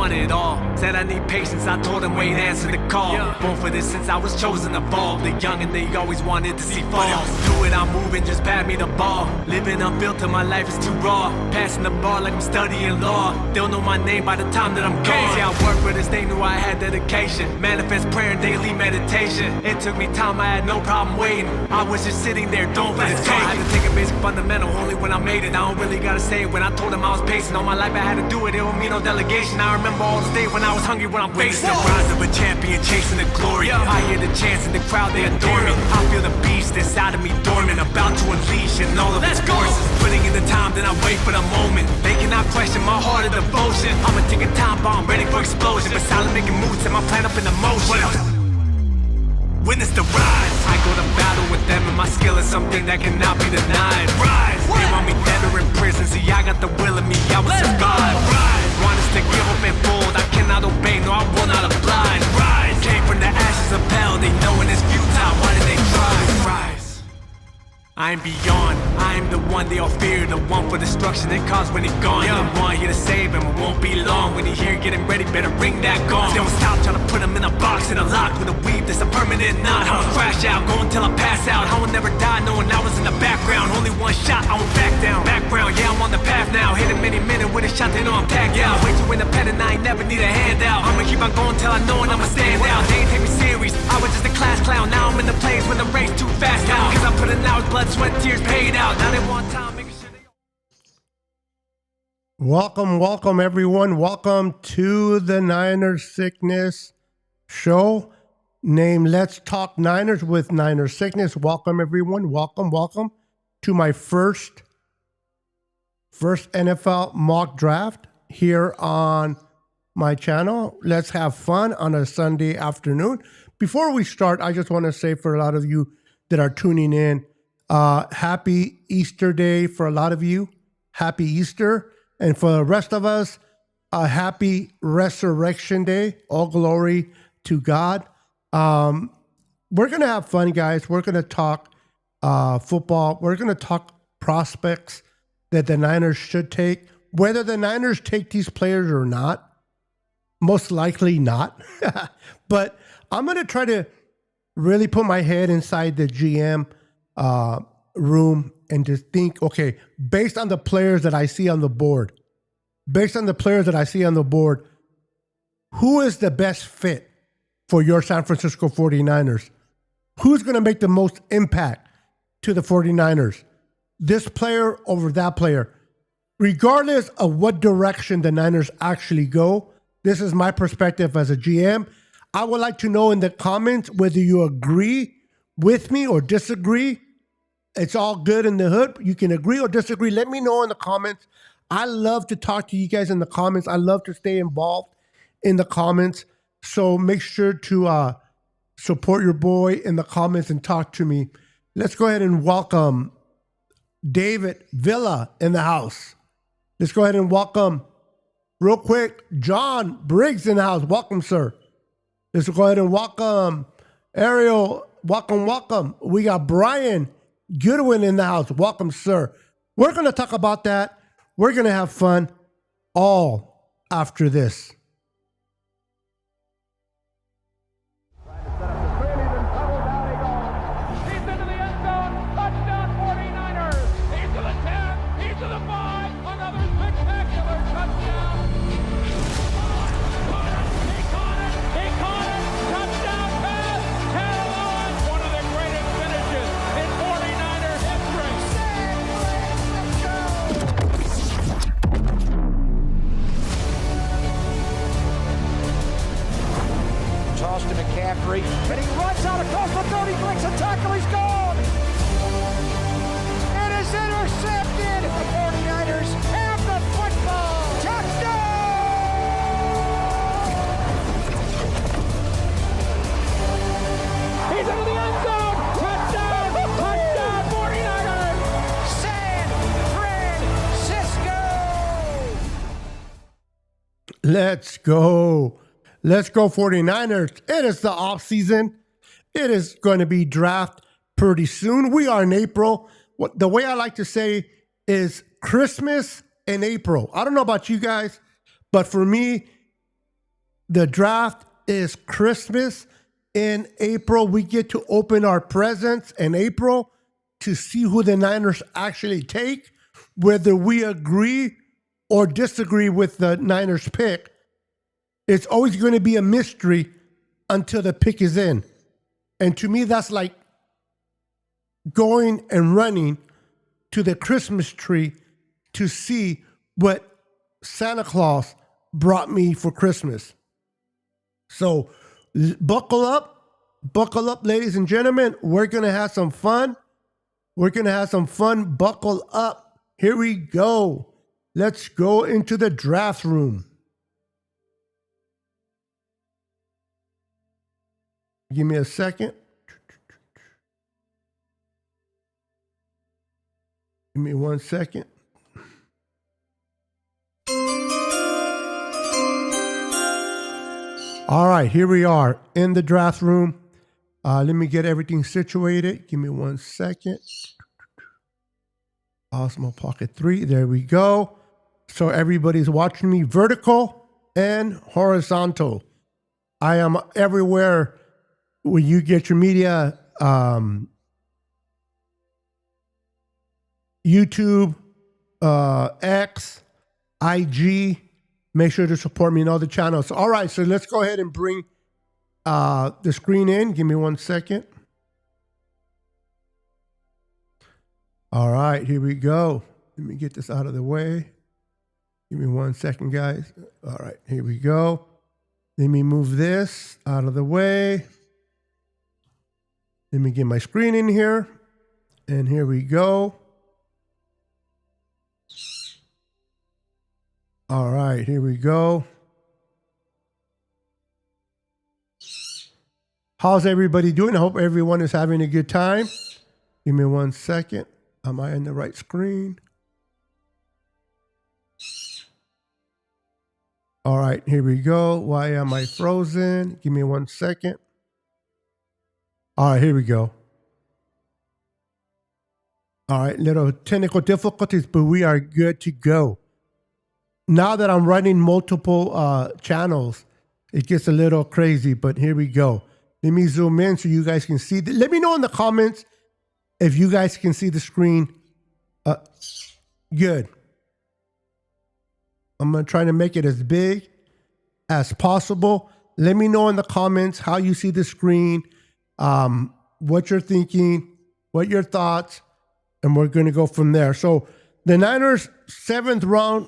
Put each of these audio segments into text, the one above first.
want it all. Said I need patience, I told him wait, answer the call. Born for this since I was chosen to fall. The young and they always wanted to see fall. Do it, I'm moving, just pat me the ball. Living unfiltered, my life is too raw. Passing the bar like I'm studying law. They'll know my name by the time that I'm gone. See, I work for this, they knew I had dedication. Manifest prayer and daily meditation. It took me time, I had no problem waiting. I was just sitting there, don't let it take. I had to take a basic fundamental only when I made it. I don't really gotta say it when I told him I was pacing. All my life I had to do it, it don't mean no delegation. I remember all the days when I was hungry when I'm facing the rise of a champion, chasing the glory. I hear the chants in the crowd, they adore me. I feel the beast inside of me dormant, about to unleash in all of its forces. Putting in the time, then I wait for the moment. They cannot question my heart of devotion. I'm a ticking time bomb, ready for explosion. But silent making moves, set my plan up in the motion. Witness the rise. I go to battle with them, and my skill is something that cannot be denied. Rise. They want me dead or in prison. See, I got the will in me, I will survive. Rise. Want us to give up and fold. I cannot obey, no, I will not oblige. Rise. Came from the ashes of hell. They know when it's futile. Why did they try? Rise. I am beyond, I am the one they all fear, the one for destruction they cause when he's gone. The one here to save him, it won't be long. When he here getting ready, better ring that gong. Don't stop trying to put him in a box and a lock with a weave that's a permanent knot. I'ma crash out, go until I pass out. I will never die knowing I was in the background. Only one shot, I won't back down. Background, yeah, I'm on the path now. Hit him any minute with a shot, they know I'm tagged out. Way too independent, I ain't never need a handout. I'ma keep on going till I know and I'ma stand out. They ain't take me serious, I was just a class clown. Now I'm in the place when the race too fast now. Cause I'm putting out blood, sweat, tears paid out. Now they want time, making sure they... Welcome everyone. Welcome to the Niners Sickness Show named Let's Talk Niners with Niners Sickness. Welcome everyone. Welcome to my first NFL mock draft here on my channel. Let's have fun on a Sunday afternoon. Before we start, I just want to say for a lot of you that are tuning in, happy Easter Day for a lot of you. Happy Easter. And for the rest of us, a happy Resurrection Day. All glory to God. We're going to have fun, guys. We're going to talk football. We're going to talk prospects that the Niners should take. Whether the Niners take these players or not, most likely not. But I'm going to try to really put my head inside the GM room and just think, okay, based on the players that I see on the board, who is the best fit for your San Francisco 49ers? Who's going to make the most impact to the 49ers? This player over that player. Regardless of what direction the Niners actually go, this is my perspective as a GM. I would like to know in the comments whether you agree with me or disagree. It's all good in the hood. You can agree or disagree. Let me know in the comments. I love to talk to you guys in the comments. I love to stay involved in the comments. So make sure to support your boy in the comments and talk to me. Let's go ahead and welcome David Villa in the house. Let's go ahead and welcome, real quick, John Briggs in the house. Welcome, sir. Let's go ahead and welcome Ariel. Welcome. We got Brian Goodwin in the house. Welcome, sir. We're going to talk about that. We're going to have fun all after this. McCaffrey, and he runs out across the 30, breaks a tackle, he's gone! It is intercepted! The 49ers have the football! Touchdown! He's into the end zone! Touchdown! 49ers! San Francisco! Let's go. Let's go 49ers. It is the off season. It is going to be draft pretty soon. We are in April. The way I like to say is Christmas in April. I don't know about you guys, but for me, The draft is Christmas. In April, we get to open our presents in April to see who the Niners actually take, whether we agree or disagree with the Niners pick. It's always going to be a mystery until the pick is in. And to me, that's like going and running to the Christmas tree to see what Santa Claus brought me for Christmas. So buckle up, ladies and gentlemen. We're going to have some fun. Buckle up. Here we go. Let's go into the draft room. Give me a second. Give me 1 second. All right, here we are in the draft room. Let me get everything situated. Give me 1 second. Osmo Pocket 3. There we go. So everybody's watching me vertical and horizontal. I am everywhere where you get your media. YouTube, X, IG. Make sure to support me in all the channels. All right, so let's go ahead and bring the screen in. Give me 1 second. All right, here we go. Let me get this out of the way. Give me 1 second, guys. All right, here we go. Let me move this out of the way. Let me get my screen in here. And here we go. All right, here we go. How's everybody doing? I hope everyone is having a good time. Give me 1 second. Am I in the right screen? All right, here we go. Why am I frozen? Give me 1 second. All right, here we go. All right, little technical difficulties, but we are good to go. Now that I'm running multiple channels, it gets a little crazy, but here we go. Let me zoom in so you guys can see. Let me know in the comments if you guys can see the screen. Good. I'm going to try to make it as big as possible. Let me know in the comments how you see the screen, what you're thinking, what your thoughts, and we're going to go from there. So the Niners 7th round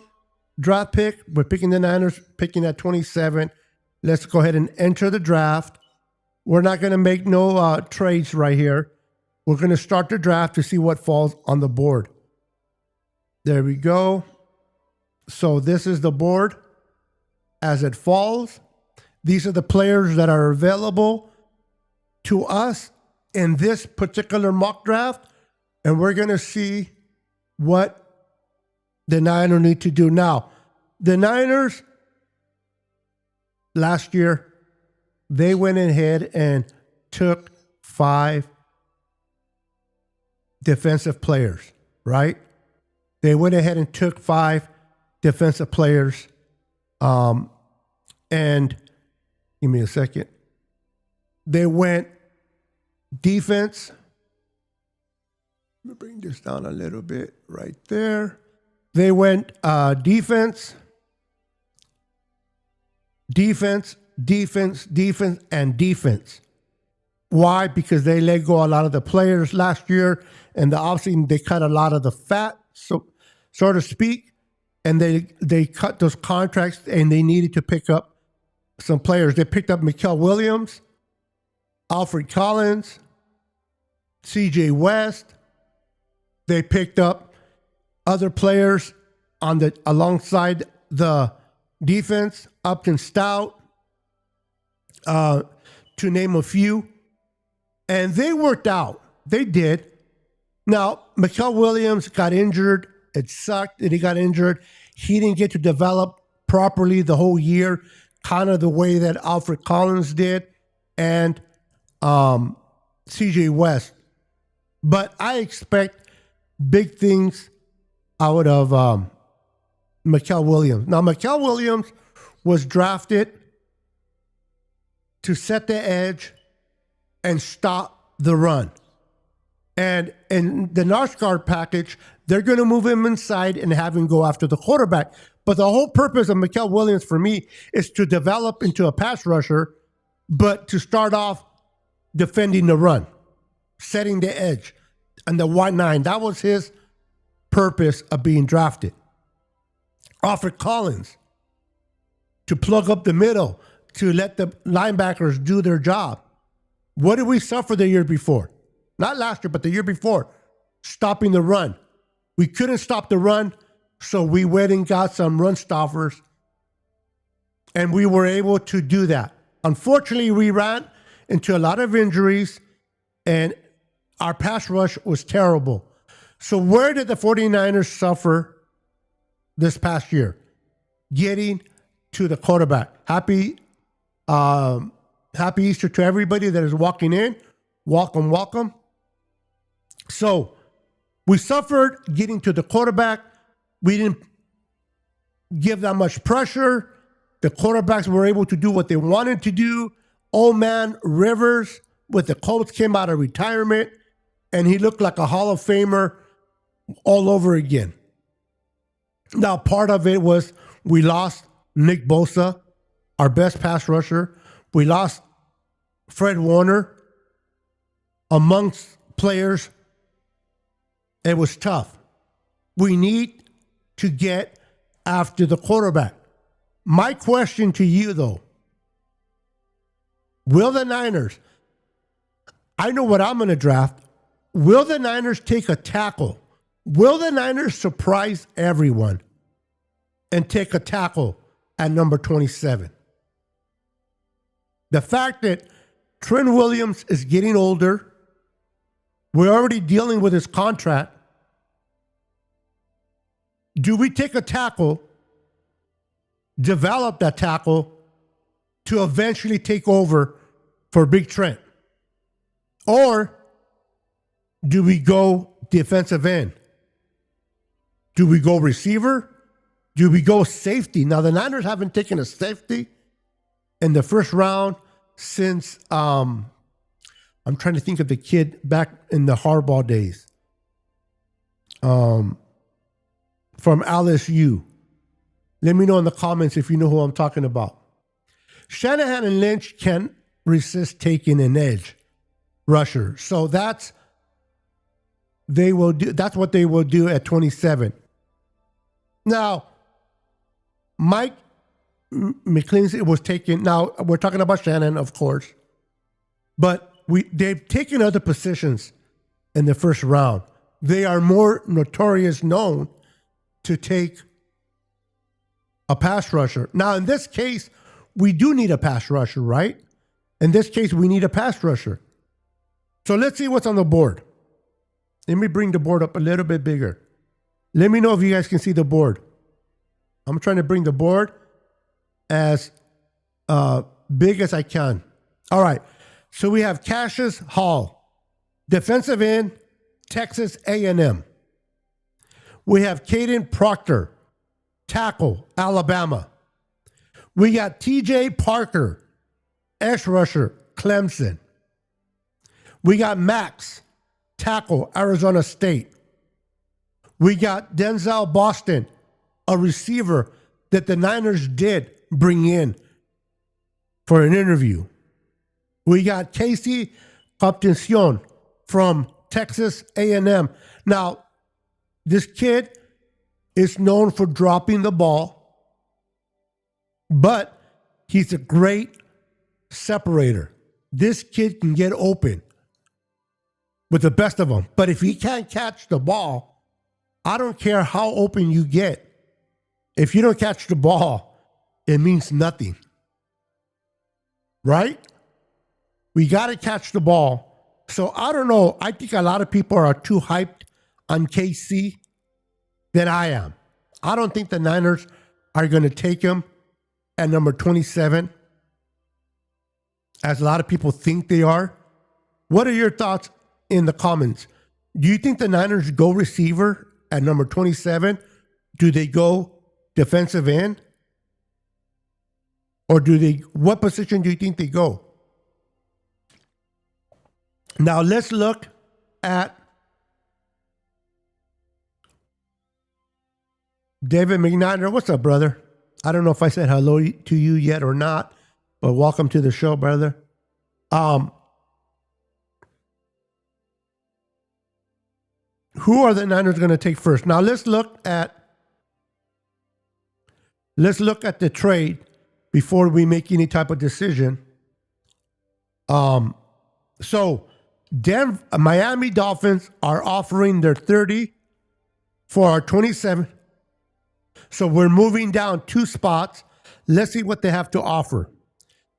draft pick. We're picking the Niners, picking at 27. Let's go ahead and enter the draft. We're not going to make no trades right here. We're going to start the draft to see what falls on the board. There we go. So this is the board as it falls. These are the players that are available to us in this particular mock draft. And we're going to see what the Niners need to do. Now, the Niners last year, they went ahead and took 5 defensive players, right? They went ahead and took 5 defensive players. And give me a second. They went defense. Let me bring this down a little bit right there. They went defense, and defense. Why? Because they let go a lot of the players last year, and obviously they cut a lot of the fat, so to speak, and they cut those contracts, and they needed to pick up some players. They picked up Mikael Williams, Alfred Collins, CJ West. They picked up other players alongside the defense, Upton Stout, to name a few. And they worked out. They did. Now, Mikael Williams got injured. It sucked that he got injured. He didn't get to develop properly the whole year, kind of the way that Alfred Collins did, and CJ West. But I expect big things out of Mikael Williams. Now, Mikael Williams was drafted to set the edge and stop the run. And in the NASCAR package, they're going to move him inside and have him go after the quarterback. But the whole purpose of Mikael Williams for me is to develop into a pass rusher, but to start off defending the run, setting the edge, and the 1-9. That was his purpose of being drafted. Alfred Collins, to plug up the middle, to let the linebackers do their job. What did we suffer the year before? Not last year, but the year before. Stopping the run. We couldn't stop the run, so we went and got some run stoppers, and we were able to do that. Unfortunately, we ran into a lot of injuries, and our pass rush was terrible. So where did the 49ers suffer this past year? Getting to the quarterback. Happy Easter to everybody that is walking in. Welcome, welcome. So we suffered getting to the quarterback. We didn't give that much pressure. The quarterbacks were able to do what they wanted to do. Old man Rivers with the Colts came out of retirement, and he looked like a Hall of Famer all over again. Now, part of it was we lost Nick Bosa, our best pass rusher. We lost Fred Warner. Amongst players, it was tough. We need to get after the quarterback. My question to you, though, will the Niners, I know what I'm going to draft, will the Niners take a tackle? Will the Niners surprise everyone and take a tackle at number 27? The fact that Trent Williams is getting older, we're already dealing with his contract. Do we take a tackle, develop that tackle to eventually take over for Big Trent? Or do we go defensive end? Do we go receiver? Do we go safety? Now, the Niners haven't taken a safety in the first round since, I'm trying to think of the kid back in the Harbaugh days. From LSU. Let me know in the comments if you know who I'm talking about. Shanahan and Lynch can't resist taking an edge rusher. So that's what they will do at 27. Now, Mike McClincy was taken. Now, we're talking about Shannon, of course. But they've taken other positions in the first round. They are more notorious known to take a pass rusher. Now, in this case, we do need a pass rusher, right? In this case, we need a pass rusher. So let's see what's on the board. Let me bring the board up a little bit bigger. Let me know if you guys can see the board. I'm trying to bring the board as big as I can. All right. So we have Cassius Hall, defensive end, Texas A&M. We have Caden Proctor, tackle, Alabama. We got TJ Parker, edge rusher, Clemson. We got Max, tackle, Arizona State. We got Denzel Boston, a receiver that the Niners did bring in for an interview. We got Casey Compton from Texas A&M. Now, this kid is known for dropping the ball, but he's a great separator. This kid can get open with the best of them. But if he can't catch the ball, I don't care how open you get. If you don't catch the ball, it means nothing. Right? We got to catch the ball. So I don't know. I think a lot of people are too hyped on KC than I am. I don't think the Niners are going to take him at number 27, as a lot of people think they are. What are your thoughts in the comments? Do you think the Niners go receiver at number 27? Do they go defensive end? Or what position do you think they go? Now let's look at David McNider. What's up, brother? I don't know if I said hello to you yet or not, but welcome to the show, brother. Who are the Niners going to take first? Now let's look at the trade before we make any type of decision. So Miami Dolphins are offering their 30 for our 27. So we're moving down 2 spots. Let's see what they have to offer.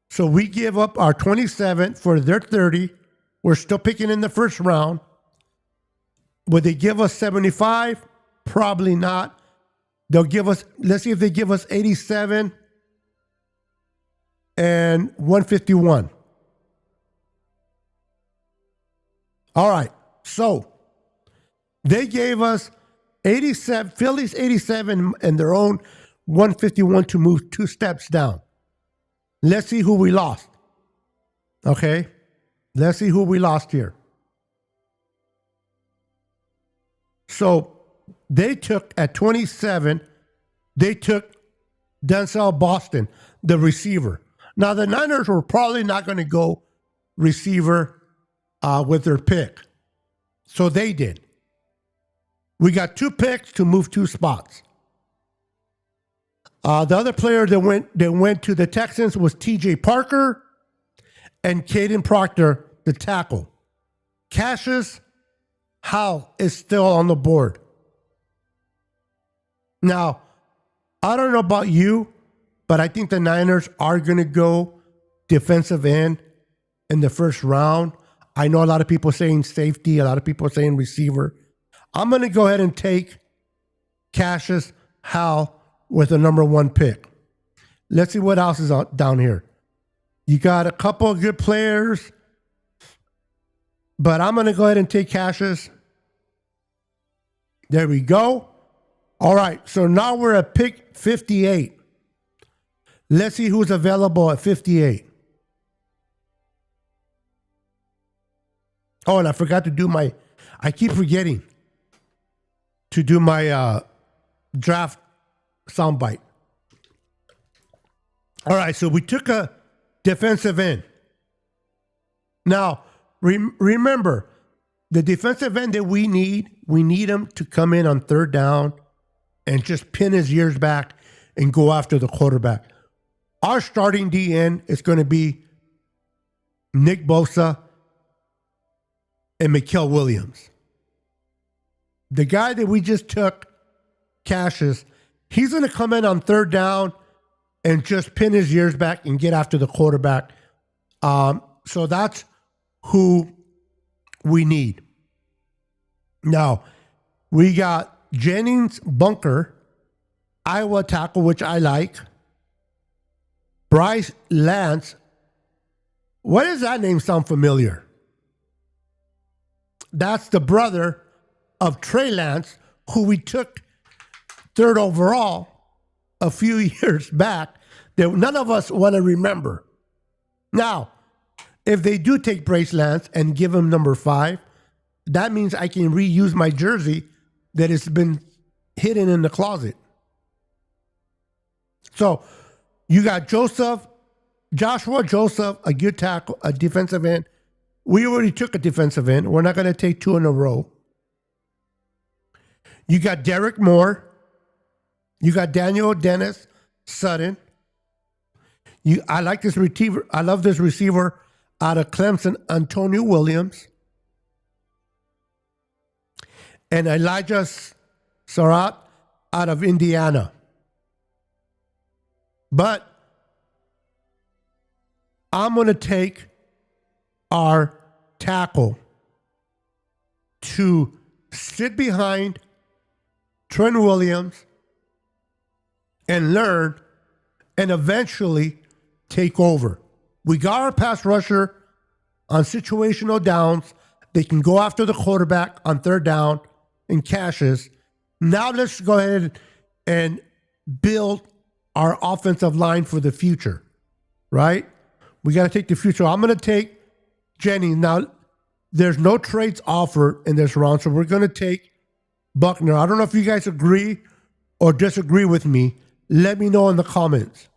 So we give up our 27 for their 30. We're still picking in the first round. Would they give us 75? Probably not. They'll give us, let's see if they give us 87 and 151. All right. So they gave us 87, Phillies 87 and their own 151 to move 2 steps down. Let's see who we lost. Okay. Let's see who we lost here. So they took at 27, they took Denzel Boston, the receiver. Now the Niners were probably not going to go receiver with their pick. So they did. We got 2 picks to move 2 spots. The other player that went to the Texans was T.J. Parker and Caden Proctor, the tackle. Cassius Howell is still on the board. Now, I don't know about you, but I think the Niners are going to go defensive end in the first round. I know a lot of people saying safety, a lot of people saying receiver. I'm going to go ahead and take Cassius Howell with the number 1 pick. Let's see what else is down here. You got a couple of good players, but I'm going to go ahead and take Cassius. There we go. All right, so now we're at pick 58. Let's see who's available at 58. Oh, and I forgot to do I keep forgetting to do my draft soundbite. All right, so we took a defensive end. Now, remember, the defensive end that we need him to come in on 3rd down and just pin his ears back and go after the quarterback. Our starting DN is going to be Nick Bosa and Mikael Williams. The guy that we just took, Cassius, he's going to come in on 3rd down and just pin his ears back and get after the quarterback. So that's who we need. Now, we got Jennings Bunker, Iowa tackle, which I like. Bryce Lance. What does that name sound familiar? That's the brother of Trey Lance, who we took 3rd overall a few years back that none of us want to remember. Now, if they do take Bryce Lance and give him number 5, that means I can reuse my jersey that has been hidden in the closet. So you got Joshua Joseph, a good tackle, a defensive end. We already took a defensive end. We're not going to take 2 in a row. You got Derek Moore. You got Daniel Dennis Sutton. I like this receiver. I love this receiver out of Clemson, Antonio Williams. And Elijah Sarratt out of Indiana. But I'm going to take our tackle to sit behind Trent Williams and learn and eventually take over. We got our pass rusher on situational downs. They can go after the quarterback on 3rd down and Cassius. Now let's go ahead and build our offensive line for the future, right? We got to take the future. I'm going to take Jennings. Now, There's no trades offered in this round, so we're going to take Buckner. I don't know if you guys agree or disagree with me. Let me know in the comments.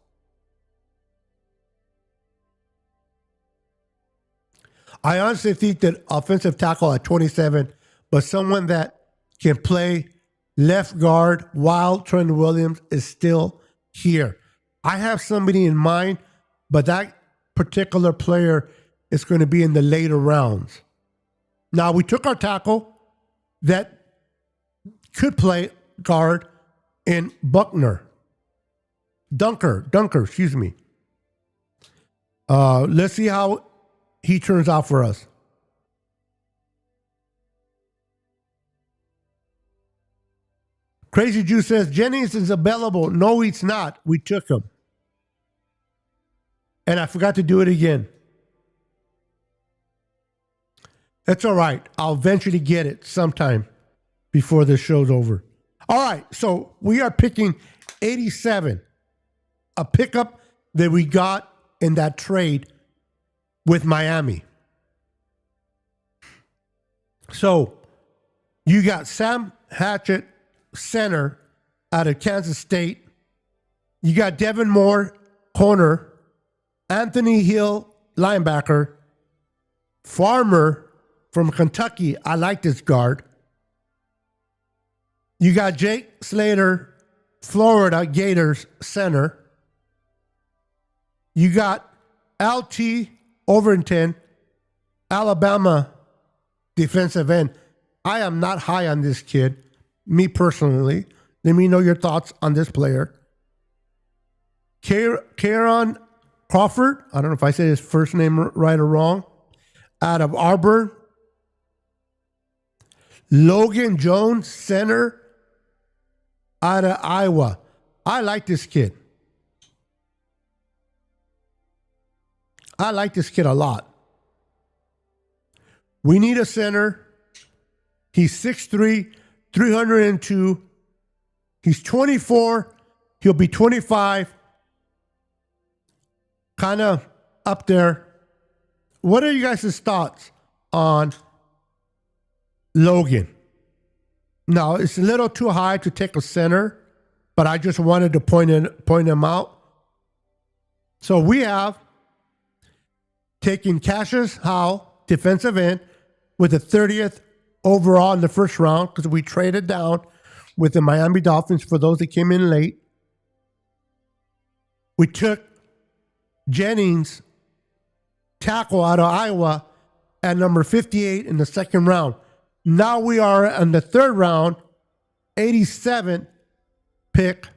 I honestly think that offensive tackle at 27, but someone that can play left guard while Trent Williams is still here. I have somebody in mind, but that particular player is going to be in the later rounds. Now, we took our tackle that could play guard in Buckner. Dunker, excuse me. Let's see how he turns out for us. Crazy Jew says, Jennings is available. No, he's not. We took him. And I forgot to do it again. That's all right. I'll eventually get it sometime before this show's over. All right, so we are picking 87, a pickup that we got in that trade with Miami. So you got Sam Hatchett, center, out of Kansas State. You got Devin Moore, corner. Anthony Hill, linebacker. Farmer from Kentucky. I like this guard. You got Jake Slater, Florida Gators, center. You got LT Overton, Alabama defensive end. I am not high on this kid, me personally. Let me know your thoughts on this player. Kieran Crawford, I don't know if I said his first name right or wrong, out of Auburn. Logan Jones, center, out of Iowa. I like this kid. I like this kid a lot. We need a center. He's 6'3", 302. He's 24. He'll be 25. Kind of up there. What are you guys' thoughts on Logan? Now, it's a little too high to take a center, but I just wanted to point him out. So we have taken Cassius Howe, defensive end, with the 30th overall in the first round because we traded down with the Miami Dolphins for those that came in late. We took Jennings, tackle out of Iowa, at number 58 in the second round. Now we are in the third round, 87th pick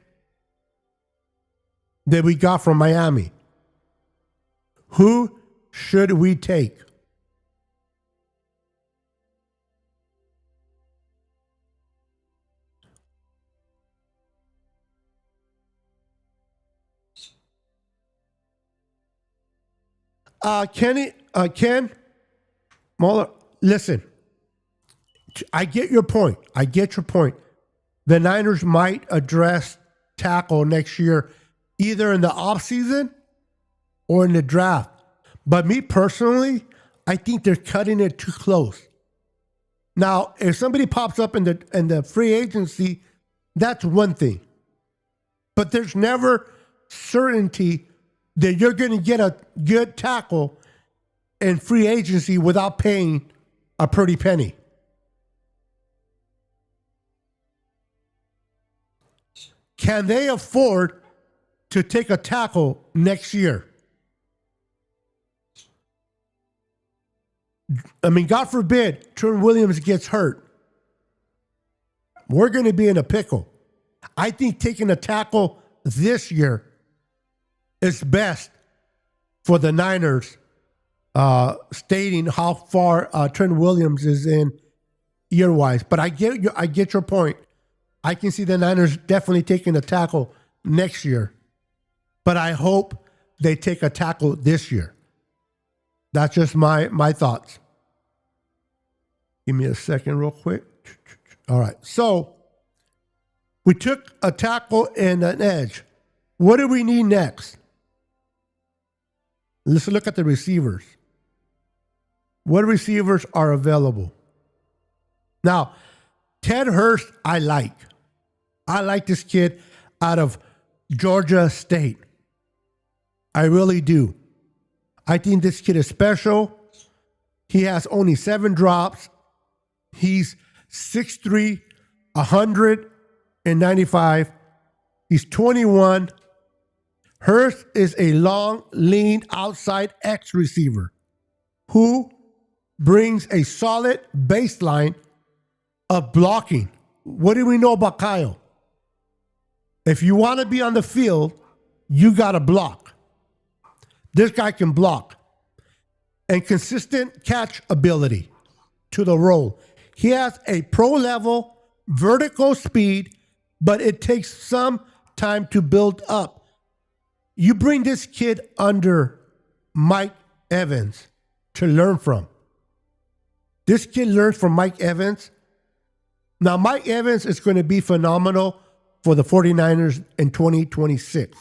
that we got from Miami. Who should we take? Ken Muller, listen, I get your point. The Niners might address tackle next year, either in the offseason or in the draft. But me personally, I think they're cutting it too close. Now, if somebody pops up in the free agency, that's one thing. But there's never certainty that you're going to get a good tackle in free agency without paying a pretty penny. Can they afford to take a tackle next year? I mean, God forbid Trent Williams gets hurt. We're going to be in a pickle. I think taking a tackle this year is best for the Niners, stating how far Trent Williams is in year-wise. But I get your point. I can see the Niners definitely taking a tackle next year. But I hope they take a tackle this year. That's just my thoughts. Give me a second real quick. All right. So we took a tackle and an edge. What do we need next? Let's look at the receivers. what receivers are available. Now, Ted Hurst, I like. I like this kid out of Georgia State. I really do. I think this kid is special. He has only 7 drops. He's 6'3", 195. He's 21. Hurst is a long, lean, outside X receiver who brings a solid baseline of blocking. What do we know about Kyle? If you want to be on the field, you got to block. This guy can block. And consistent catch ability to the roll. He has a pro-level vertical speed, but it takes some time to build up. You bring this kid under Mike Evans to learn from. This kid learns from Mike Evans. Now, Mike Evans is going to be phenomenal for the 49ers in 2026.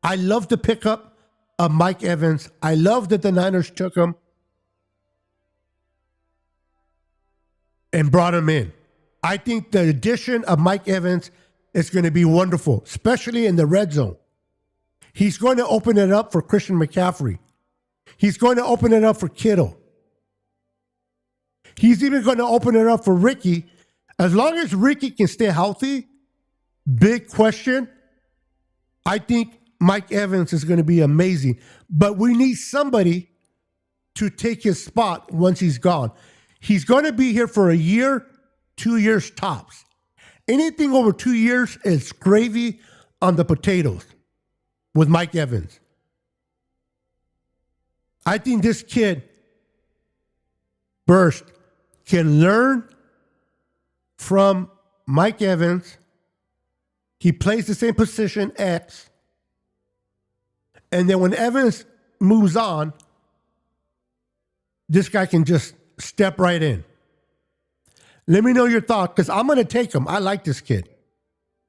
I love the pickup of Mike Evans. I love that the Niners took him and brought him in. I think the addition of Mike Evans is going to be wonderful, especially in the red zone. He's going to open it up for Christian McCaffrey. He's going to open it up for Kittle. He's even going to open it up for Ricky. As long as Ricky can stay healthy, big question, I think Mike Evans is going to be amazing. But we need somebody to take his spot once he's gone. He's going to be here for a year, 2 years tops. Anything over 2 years is gravy on the potatoes with Mike Evans. I think this kid, Hurst, can learn from Mike Evans. He plays the same position, X. And then when Evans moves on, this guy can just step right in. Let me know your thoughts, because I'm going to take him. I like this kid.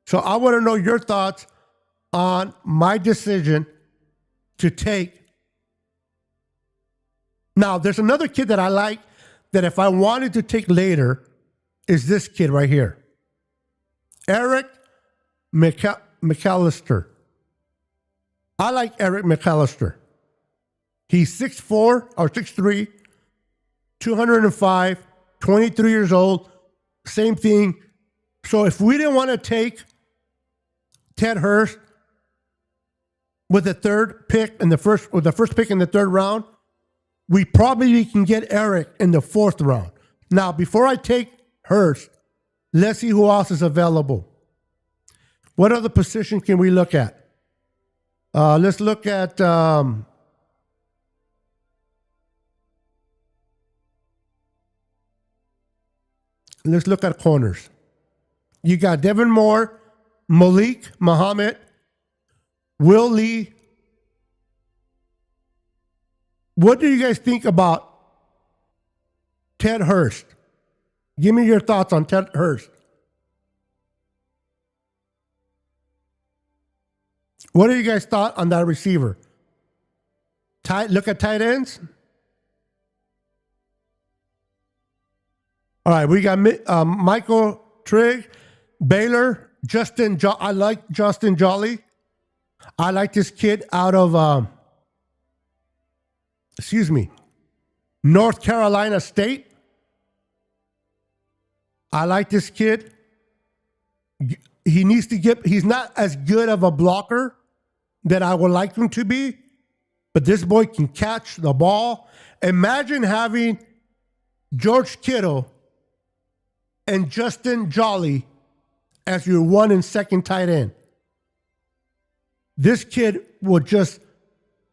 So I want to know your thoughts on my decision to take. Now, there's another kid that I like that if I wanted to take later is this kid right here. Eric McAllister. I like Eric McAllister. He's 6'4" or 6'3", 205, 23 years old. Same thing. So if we didn't want to take Ted Hurst with the third pick in the first, or the first pick in the third round, we probably can get Eric in the fourth round. Now, before I take Hurst, let's see who else is available. What other position can we look at? Let's look at corners. You got Devin Moore, Malik Muhammad, Will Lee. What do you guys think about Ted Hurst? Give me your thoughts on Ted Hurst. What do you guys thought on that receiver? Look at tight ends. All right, we got Michael Trigg, Baylor, I like Justin Jolly. I like this kid out of, North Carolina State. I like this kid. He's not as good of a blocker that I would like him to be, but this boy can catch the ball. Imagine having George Kittle and Justin Jolly as your 1 and 2 tight end. This kid would just,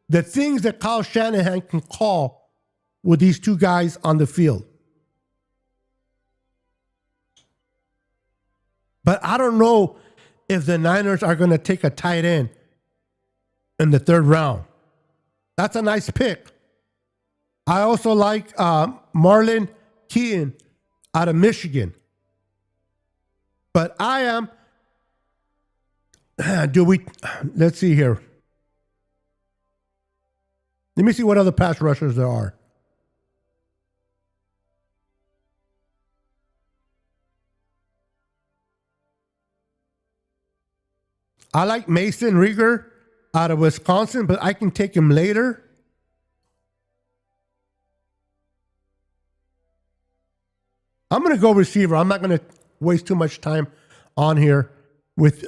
the things that Kyle Shanahan can call with these two guys on the field. But I don't know if the Niners are going to take a tight end in the third round. That's a nice pick. I also like Marlon Keane out of Michigan. But I am, let's see here. Let me see what other pass rushers there are. I like Mason Rieger out of Wisconsin, but I can take him later. I'm going to go receiver. I'm not going to waste too much time on here with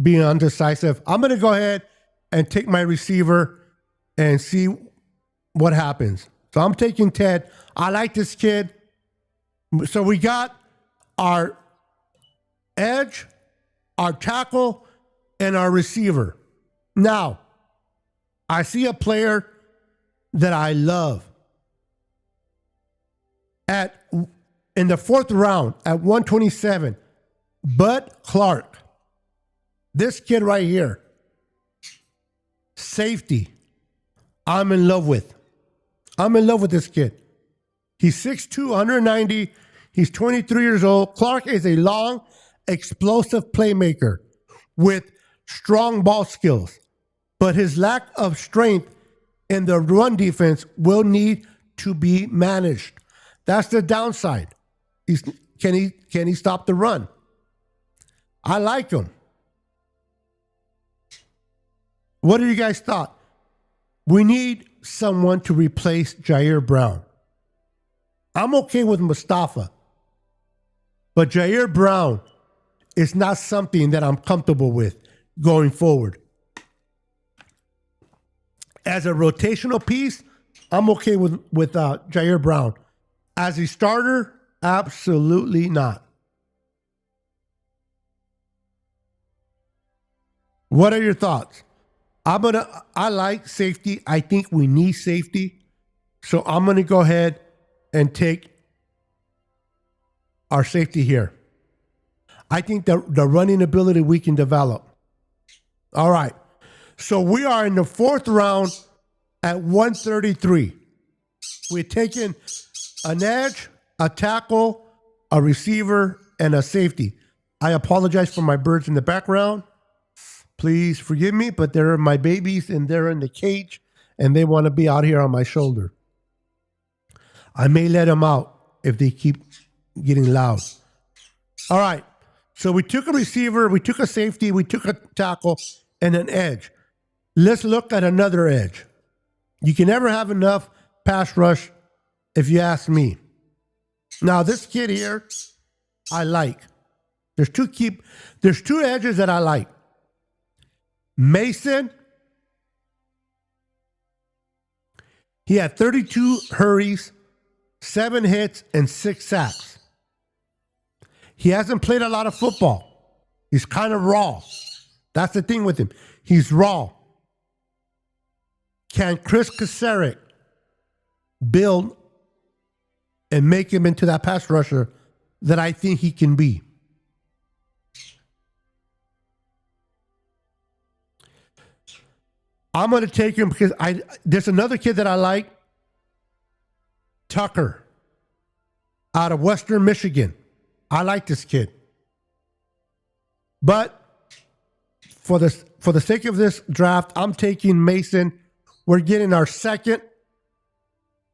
being undecisive. I'm going to go ahead and take my receiver and see what happens. So I'm taking Ted. I like this kid. So we got our edge, our tackle, and our receiver. Now, I see a player that I love. In the fourth round at 127, Bud Clark. This kid right here. Safety. I'm in love with. I'm in love with this kid. He's 6'2", 190. He's 23 years old. Clark is a long, explosive playmaker with strong ball skills. But his lack of strength in the run defense will need to be managed. That's the downside. Can he stop the run? I like him. What do you guys thought? We need someone to replace Jair Brown. I'm okay with Mustafa. But Jair Brown is not something that I'm comfortable with going forward. As a rotational piece, I'm okay with Jair Brown. As a starter, absolutely not. What are your thoughts? I like safety. I think we need safety. So I'm going to go ahead and take our safety here. I think the running ability we can develop. All right. So we are in the fourth round at 133. We're taking an edge, a tackle, a receiver, and a safety. I apologize for my birds in the background. Please forgive me, but they're my babies and they're in the cage and they want to be out here on my shoulder. I may let them out if they keep getting loud. All right. So we took a receiver, we took a safety, we took a tackle, and an edge. Let's look at another edge. You can never have enough pass rush if you ask me. Now, this kid here, I like. There's two edges that I like. Mason, he had 32 hurries, 7 hits, and 6 sacks. He hasn't played a lot of football. He's kind of raw. That's the thing with him. He's raw. Can Chris Kasarik build and make him into that pass rusher that I think he can be? I'm going to take him because there's another kid that I like, Tucker, out of Western Michigan. I like this kid. But for the sake of this draft, I'm taking Mason. We're getting our second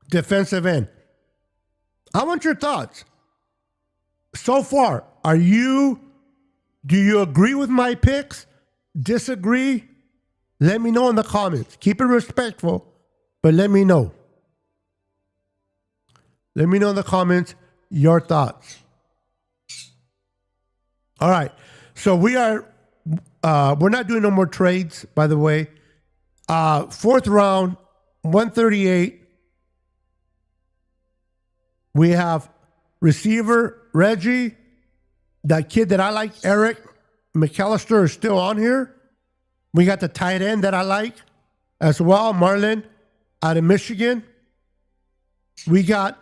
defensive end. I want your thoughts. So far, do you agree with my picks? Disagree? Let me know in the comments. Keep it respectful, but let me know. Let me know in the comments your thoughts. All right. So we're not doing no more trades, by the way. Fourth round, 138. We have receiver Reggie. That kid that I like, Eric McAllister, is still on here. We got the tight end that I like as well, Marlon, out of Michigan. We got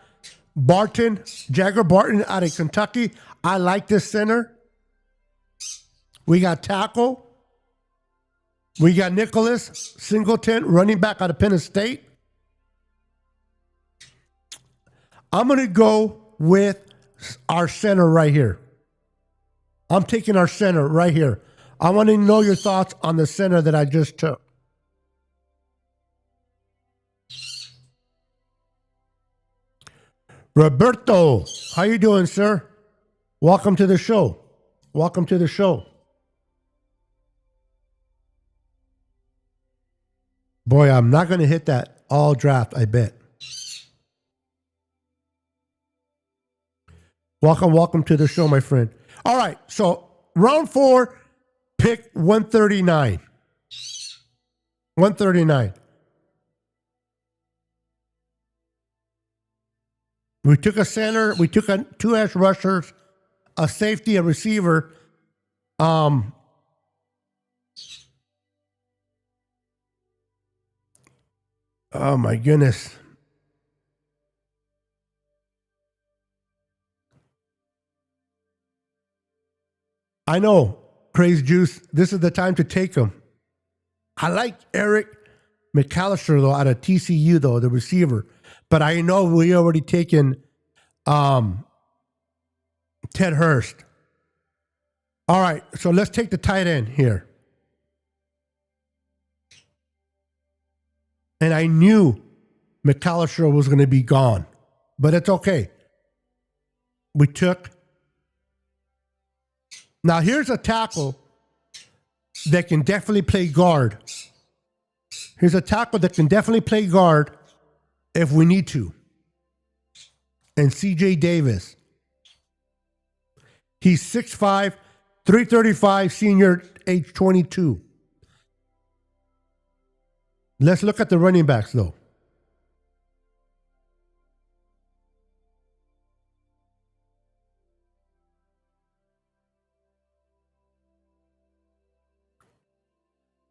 Barton, Jagger Barton out of Kentucky. I like this center. We got tackle. We got Nicholas Singleton, running back out of Penn State. I'm going to go with our center right here. I'm taking our center right here. I want to know your thoughts on the center that I just took. Roberto, how you doing, sir? Welcome to the show. Welcome to the show. Boy, I'm not going to hit that all draft, I bet. Welcome to the show, my friend. All right, so round 4, pick 139. 139. We took a center, we took two edge rushers, a safety, a receiver. Oh my goodness. I know, Crazy Juice, this is the time to take him. I like Eric McAllister, though, out of TCU, though, the receiver. But I know we already taken Ted Hurst. All right, so let's take the tight end here. And I knew McAllister was going to be gone, but it's okay. We took. Now, here's a tackle that can definitely play guard. Here's a tackle that can definitely play guard if we need to. And CJ Davis. He's 6'5", 335, senior, age 22. Let's look at the running backs, though.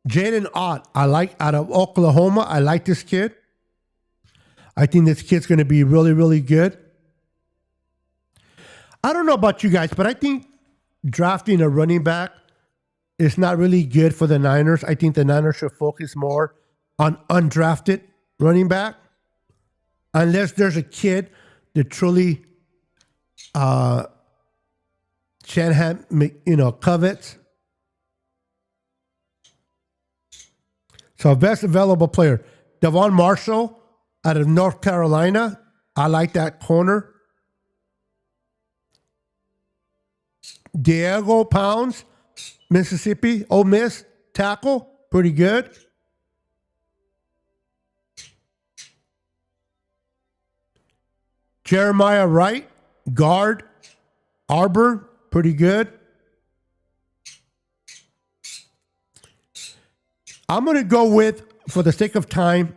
Jaden Ott, I like, out of Oklahoma. I like this kid. I think this kid's going to be really, really good. I don't know about you guys, but I think drafting a running back is not really good for the Niners. I think the Niners should focus more on undrafted running back, unless there's a kid that truly Shanahan, covets. So best available player, Devon Marshall out of North Carolina. I like that corner. Diego Pounds, Mississippi, Ole Miss, tackle, pretty good. Jeremiah Wright, guard, Arbor, pretty good. I'm going to go with, for the sake of time,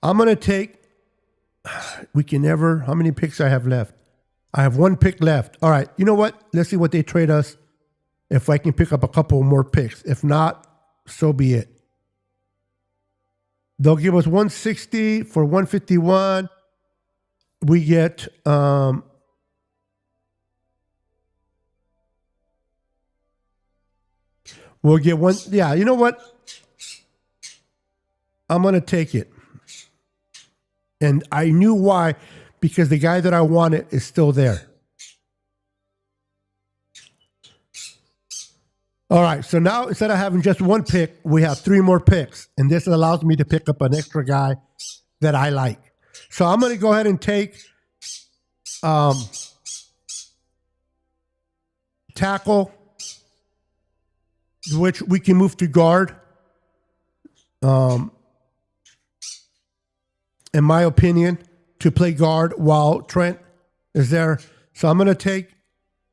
I'm going to take, how many picks I have left? I have one pick left. All right, you know what? Let's see what they trade us, if I can pick up a couple more picks. If not, so be it. They'll give us 160 for 151. We get we'll get one. Yeah, you know what? I'm going to take it. And I knew why, because the guy that I wanted is still there. All right, so now instead of having just one pick, we have 3 more picks. And this allows me to pick up an extra guy that I like. So I'm going to go ahead and take tackle, which we can move to guard. In my opinion, to play guard while Trent is there. So I'm going to take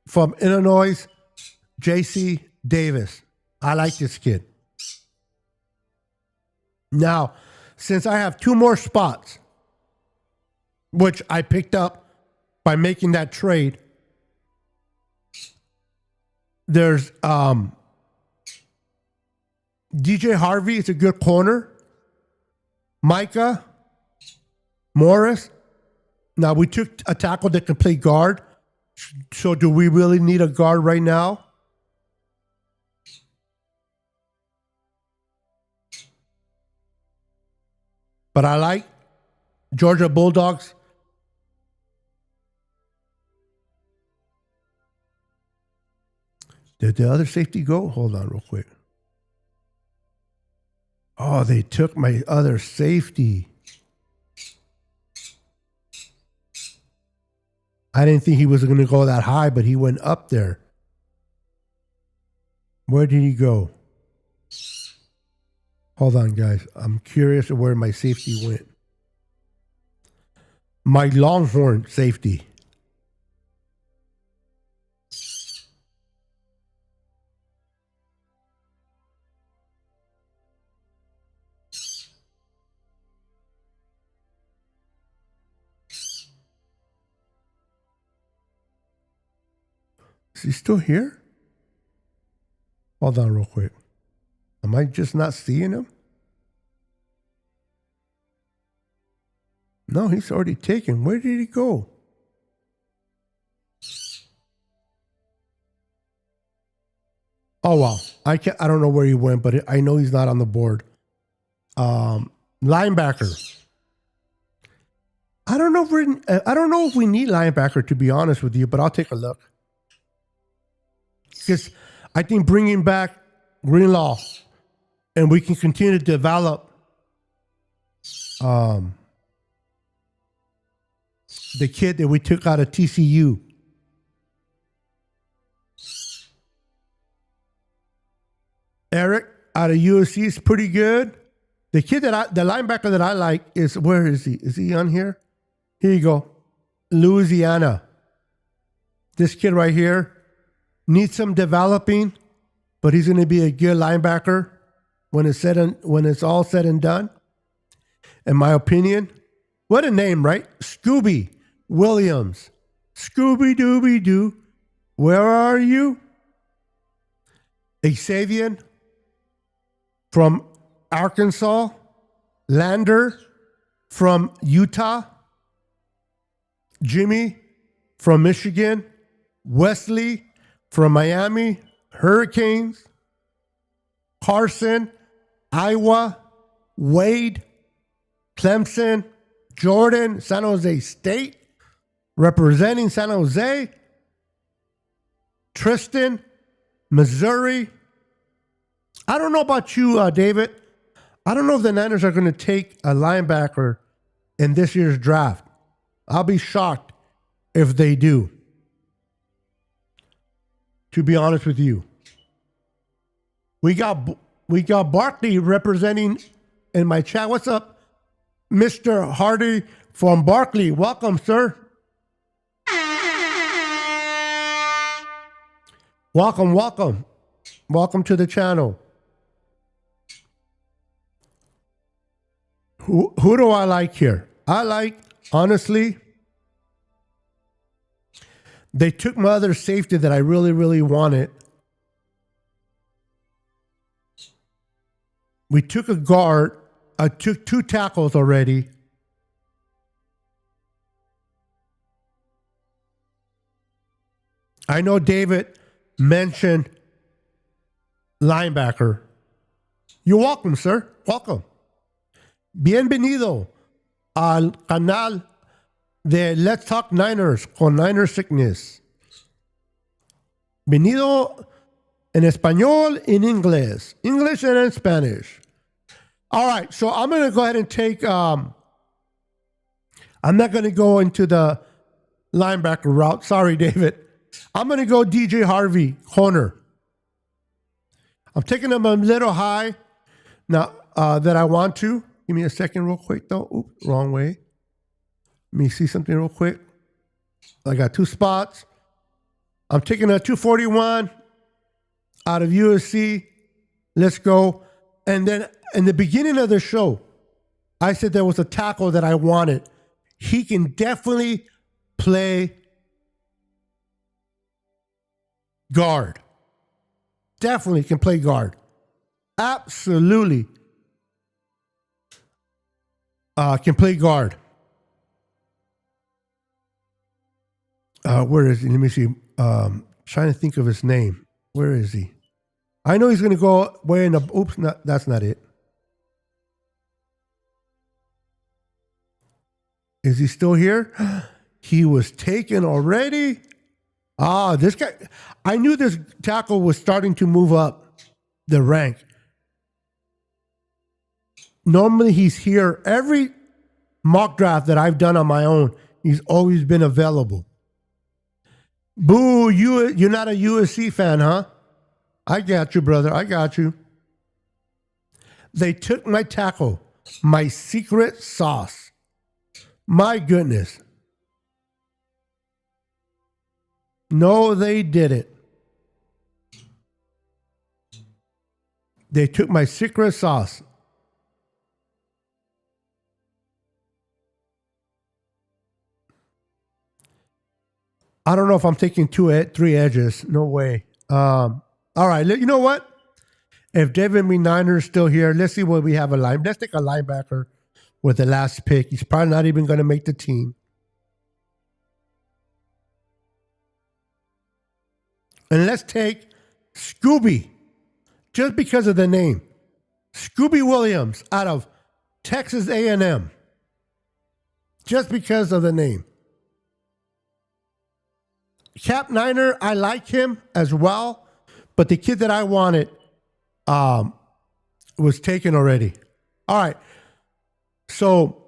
from Illinois, J.C. Davis. I like this kid. Now, since I have 2 more spots, which I picked up by making that trade, there's DJ Harvey is a good corner. Micah Morris. Now, we took a tackle that can play guard. So do we really need a guard right now? But I like Georgia Bulldogs. Did the other safety go? Hold on real quick. Oh, they took my other safety. I didn't think he was going to go that high, but he went up there. Where did he go? Hold on, guys. I'm curious of where my safety went. My Longhorn safety. Is he still here? Hold on real quick. Am I just not seeing him? No, he's already taken. Where did he go? Oh wow. I don't know where he went, but I know he's not on the board. Linebacker. I don't know if we need linebacker, to be honest with you, but I'll take a look. Because I think bringing back Greenlaw and we can continue to develop the kid that we took out of TCU. Eric out of USC is pretty good. The linebacker that I like is, where is he? Is he on here? Here you go. Louisiana. This kid right here needs some developing, but he's going to be a good linebacker when it's all said and done. In my opinion, what a name, right? Scooby Williams. Scooby Dooby Doo. Where are you? Xavier from Arkansas. Lander from Utah. Jimmy from Michigan. Wesley from Miami Hurricanes. Carson, Iowa. Wade, Clemson. Jordan, San Jose State, representing San Jose. Tristan, Missouri. I don't know about you, David. I don't know if the Niners are going to take a linebacker in this year's draft. I'll be shocked if they do, to be honest with you. We got Barkley representing in my chat. What's up, Mr. Hardy from Barkley? Welcome, sir. Welcome, welcome. Welcome to the channel. Who do I like here? I like, honestly, they took my other safety that I really, really wanted. We took a guard. I took 2 tackles already. I know David mentioned linebacker. You're welcome, sir. Welcome. Bienvenido al canal de Let's Talk Niners con Niner Sickness. Venido en español, en inglés. English and in Spanish. All right, so I'm going to go ahead and take, I'm not going to go into the linebacker route. Sorry, David. I'm going to go DJ Harvey, corner. I'm taking him a little high now that I want to. Give me a second real quick, though. Oops, wrong way. Let me see something real quick. I got 2 spots. I'm taking a 241 out of USC. Let's go. And then in the beginning of the show, I said there was a tackle that I wanted. He can definitely play guard. Definitely can play guard. Absolutely can play guard. Where is he? Let me see. Trying to think of his name. Where is he? I know he's going to go way in the... Oops, that's not it. Is he still here? He was taken already? This guy... I knew this tackle was starting to move up the rank. Normally he's here. Every mock draft that I've done on my own, he's always been available. Boo, you're not a USC fan, huh? I got you, brother. I got you. They took my tackle, my secret sauce. My goodness. No, they didn't. They took my secret sauce. I don't know if I'm taking three edges. No way. All right. You know what? If Devin B9er is still here, let's see what we have a line. Let's take a linebacker with the last pick. He's probably not even going to make the team. And let's take Scooby, just because of the name. Scooby Williams out of Texas A&M. Just because of the name. Cap Niner, I like him as well, but the kid that I wanted was taken already. All right. So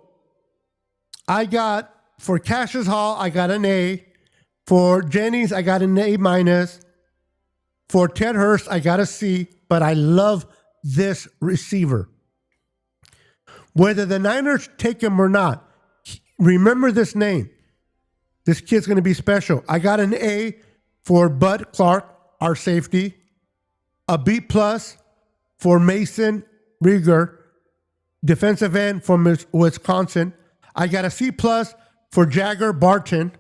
I got, for Cassius Hall, I got an A. For Jennings, I got an A minus. For Ted Hurst, I got a C, but I love this receiver. Whether the Niners take him or not, remember this name. This kid's going to be special. I got an A for Bud Clark, our safety. A B plus for Mason Rieger, defensive end from Wisconsin. I got a C plus for Jagger Barton,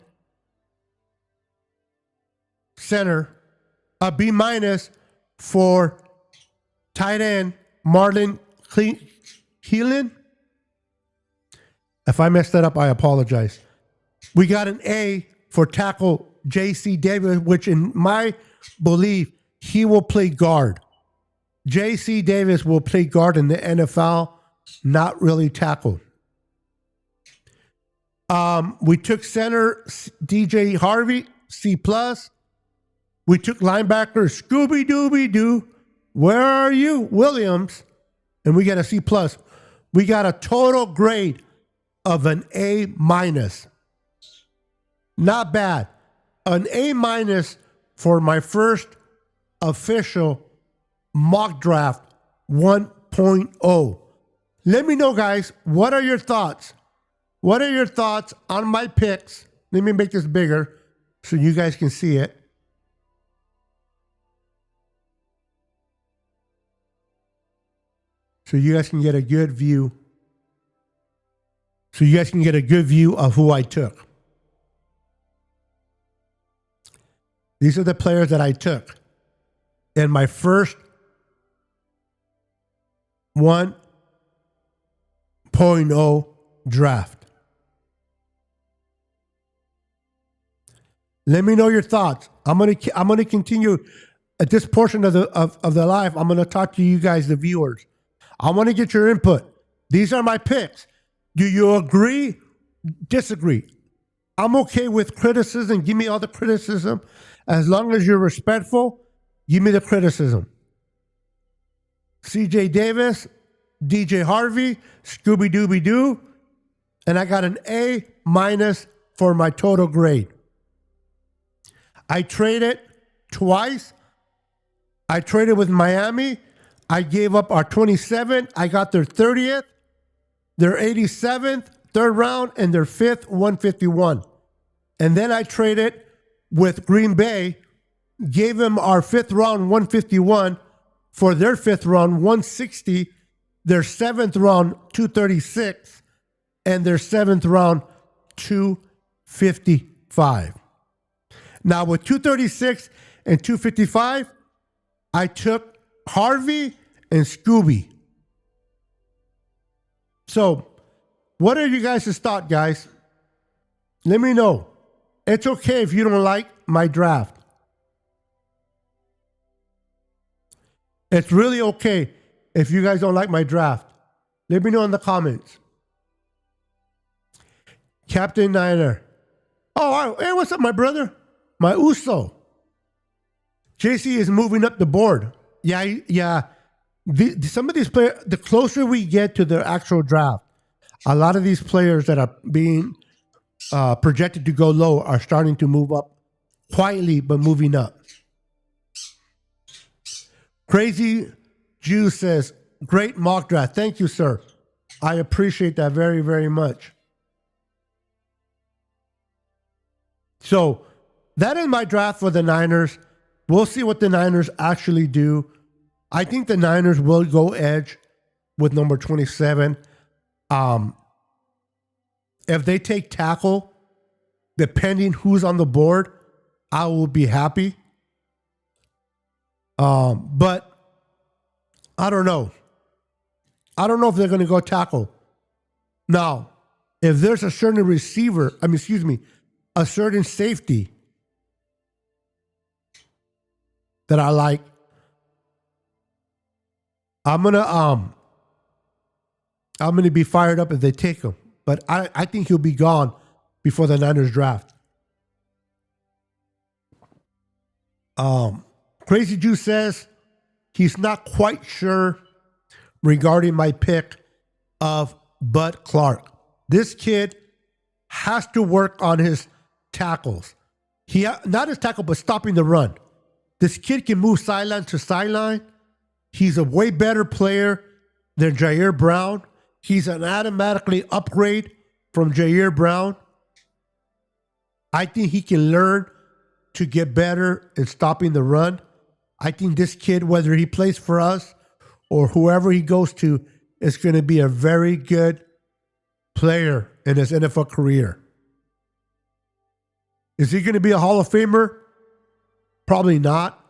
center. A B minus for tight end Marlon Keelan. If I messed that up, I apologize. We got an A for tackle J.C. Davis, which in my belief, he will play guard. J.C. Davis will play guard in the NFL, not really tackle. We took center DJ Harvey, C+. We took linebacker Scooby Dooby Doo. Where are you? Williams. And we got a C+. We got a total grade of an A minus. Not bad. An A minus for my first official mock draft 1.0. Let me know, guys, what are your thoughts? What are your thoughts on my picks? Let me make this bigger so you guys can see it. So you guys can get a good view. So you guys can get a good view of who I took. These are the players that I took in my first 1.0 draft. Let me know your thoughts. I'm gonna continue at this portion of the live. I'm gonna talk to you guys, the viewers. I want to get your input. These are my picks. Do you agree? Disagree? I'm okay with criticism. Give me all the criticism. As long as you're respectful, give me the criticism. CJ Davis, DJ Harvey, Scooby Dooby Doo, and I got an A minus for my total grade. I traded twice. I traded with Miami. I gave up our 27th. I got their 30th, their 87th, third round, and their 5th, 151. And then I traded with Green Bay, gave them our 5th round, 151, for their 5th round, 160, their 7th round, 236, and their 7th round, 255. Now, with 236 and 255, I took Harvey and Scooby. So, what are you guys' thoughts, guys? Let me know. It's okay if you don't like my draft. It's really okay if you guys don't like my draft. Let me know in the comments. Captain Niner. Oh, hey, what's up, my brother? My Uso. JC is moving up the board. Yeah. Some of these players, the closer we get to the actual draft, a lot of these players that are being projected to go low are starting to move up quietly, but moving up. Crazy Jew says, Great mock draft. Thank you, sir. I appreciate that very, very much. So that is my draft for the Niners. We'll see what the Niners actually do. I think the Niners will go edge with number 27. If they take tackle, depending who's on the board, I will be happy. But I don't know. I don't know if they're going to go tackle. Now, if there's a certain receiver, a certain safety that I like, I'm gonna be fired up if they take him. But I think he'll be gone before the Niners draft. Crazy Juice says he's not quite sure regarding my pick of Bud Clark. This kid has to work on his tackles. Not his tackle, but stopping the run. This kid can move sideline to sideline. He's a way better player than Jair Brown. He's an automatically upgrade from Jair Brown. I think he can learn to get better in stopping the run. I think this kid, whether he plays for us or whoever he goes to, is going to be a very good player in his NFL career. Is he going to be a Hall of Famer? Probably not.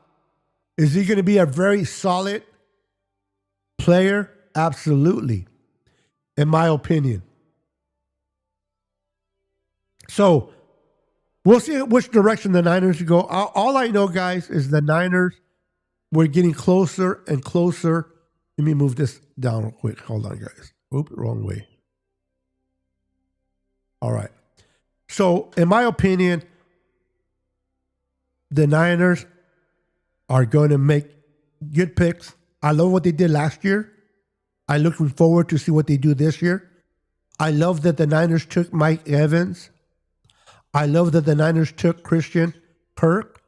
Is he going to be a very solid player? Absolutely, in my opinion. So we'll see which direction the Niners go. All I know, guys, is the Niners were getting closer and closer. Let me move this down real quick. Hold on, guys. Oop, wrong way. All right. So, in my opinion, the Niners are going to make good picks. I love what they did last year. I'm looking forward to see what they do this year. I love that the Niners took Mike Evans. I love that the Niners took Christian Kirk,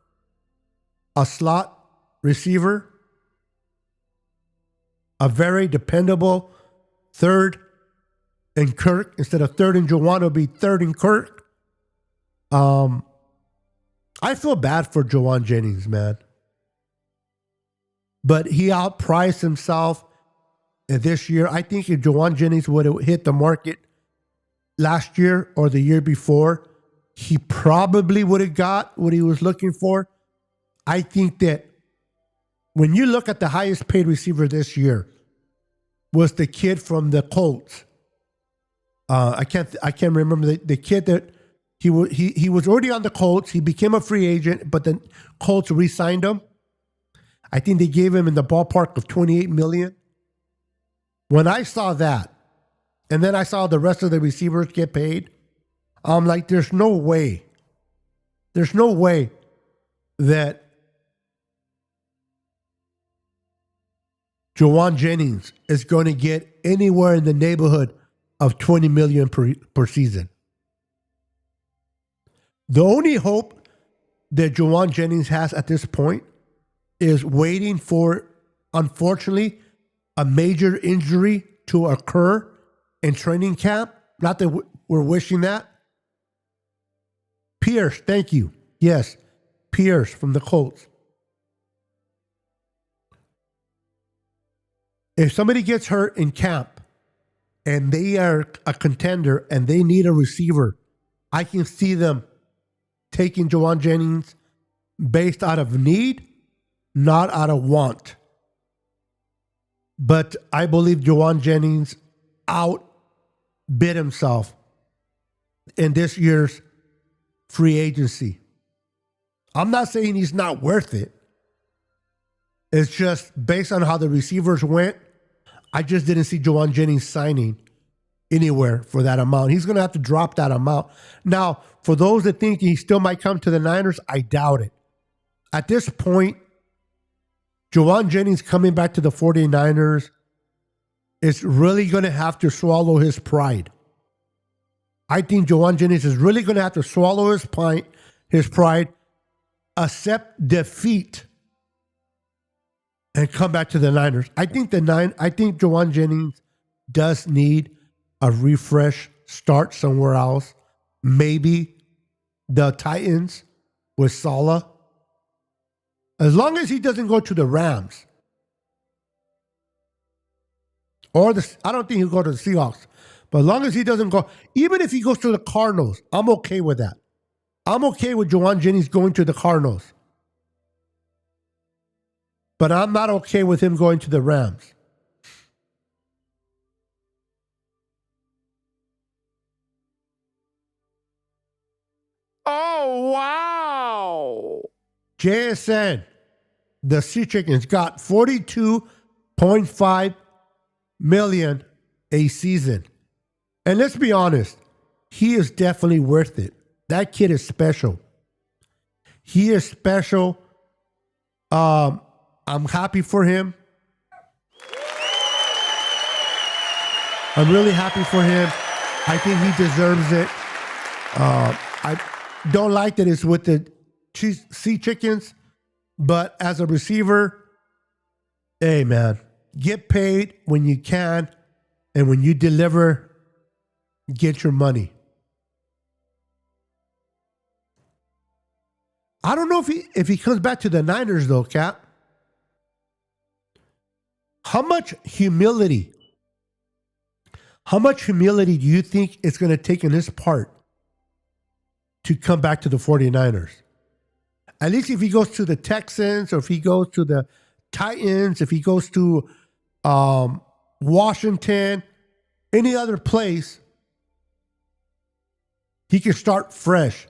a slot receiver, a very dependable third in Kirk. Instead of third in Juwan, it'll be third in Kirk. I feel bad for Juwan Jennings, man. But he outpriced himself this year. I think if Juwan Jennings would have hit the market last year or the year before, he probably would have got what he was looking for. I think that when you look at the highest paid receiver this year was the kid from the Colts. I can't remember the kid that he was already on the Colts. He became a free agent, but the Colts re-signed him. I think they gave him in the ballpark of $28 million. When I saw that, and then I saw the rest of the receivers get paid, I'm like, there's no way that Juwan Jennings is going to get anywhere in the neighborhood of $20 million per season. The only hope that Juwan Jennings has at this point is waiting for, unfortunately, a major injury to occur in training camp. Not that we're wishing that. Pierce, thank you. Yes, Pierce from the Colts. If somebody gets hurt in camp and they are a contender and they need a receiver, I can see them taking Juwan Jennings based out of need, not out of want. But I believe Juwan Jennings outbid himself in this year's free agency. I'm not saying he's not worth it. It's just based on how the receivers went, I just didn't see Juwan Jennings signing anywhere for that amount. He's going to have to drop that amount. Now, for those that think he still might come to the Niners, I doubt it. At this point, Juwan Jennings coming back to the 49ers is really going to have to swallow his pride. I think Juwan Jennings is really going to have to swallow his pride, accept defeat, and come back to the Niners. I think Jawan Jennings does need a refresh start somewhere else. Maybe the Titans with Saleh. As long as he doesn't go to the Rams. I don't think he'll go to the Seahawks. But as long as he doesn't go, even if he goes to the Cardinals, I'm okay with that. I'm okay with Jawan Jennings going to the Cardinals. But I'm not okay with him going to the Rams. Oh, wow. JSN, the Sea Chickens, got $42.5 million a season. And let's be honest, he is definitely worth it. That kid is special. He is special. I'm happy for him. I'm really happy for him. I think he deserves it. I don't like that it's with the Sea Chickens, but as a receiver, hey man, get paid when you can, and when you deliver, get your money. I don't know if he comes back to the Niners though, Cap. How much humility do you think it's going to take in his part to come back to the 49ers? At least if he goes to the Texans, or if he goes to the Titans, if he goes to Washington, any other place, he can start fresh.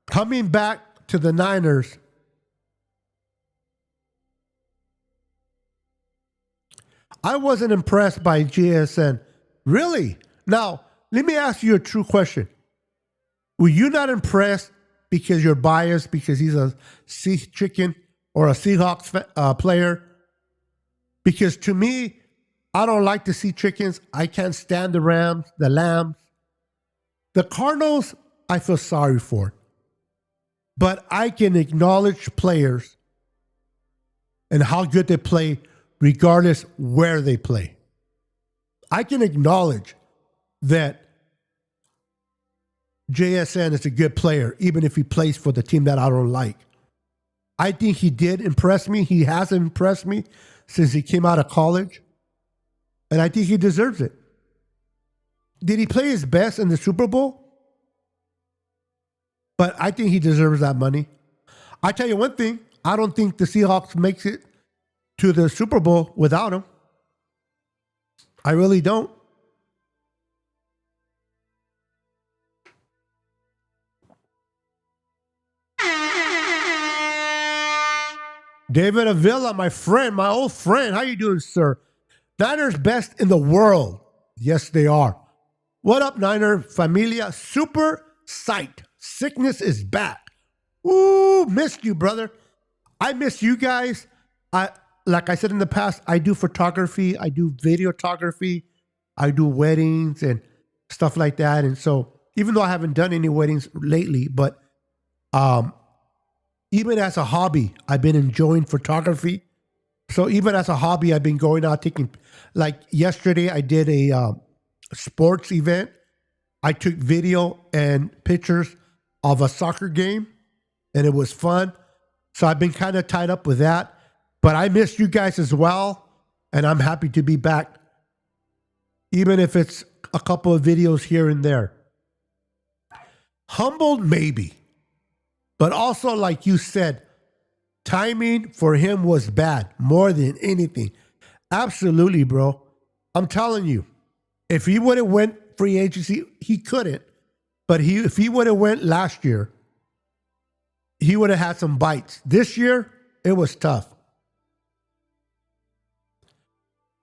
Coming back to the Niners, I wasn't impressed by JSN. Really? Now, let me ask you a true question. Were you not impressed because you're biased because he's a Sea Chicken or a Seahawks player? Because to me, I don't like the Sea Chickens. I can't stand the Rams, the Lambs. The Cardinals, I feel sorry for. But I can acknowledge players and how good they play regardless where they play. I can acknowledge that JSN is a good player, even if he plays for the team that I don't like. I think he did impress me. He has impressed me since he came out of college. And I think he deserves it. Did he play his best in the Super Bowl? But I think he deserves that money. I tell you one thing, I don't think the Seahawks makes it to the Super Bowl without him. I really don't. David Avila, my friend, my old friend. How you doing, sir? Niners best in the world. Yes, they are. What up, Niner Familia? Super psyched. Sickness is back. Ooh, missed you, brother. I miss you guys. Like I said in the past, I do photography. I do videography. I do weddings and stuff like that. And so even though I haven't done any weddings lately, but even as a hobby, I've been enjoying photography. So even as a hobby, I've been going out taking, like yesterday, I did a sports event. I took video and pictures of a soccer game, and it was fun. So I've been kind of tied up with that. But I miss you guys as well, and I'm happy to be back, even if it's a couple of videos here and there. Humbled, maybe. But also, like you said, timing for him was bad more than anything. Absolutely, bro. I'm telling you, if he would have went free agency, he couldn't. But if he would have went last year, he would have had some bites. This year, it was tough.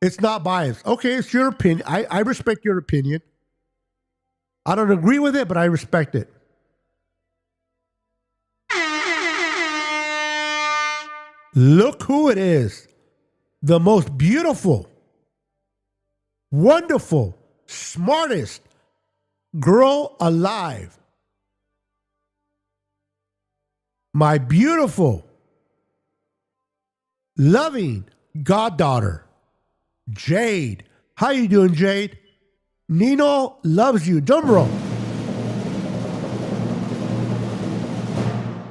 It's not biased. Okay, it's your opinion. I respect your opinion. I don't agree with it, but I respect it. Look who it is. The most beautiful, wonderful, smartest girl alive. My beautiful loving goddaughter, Jade. How you doing, Jade? Nino loves you. Drum roll.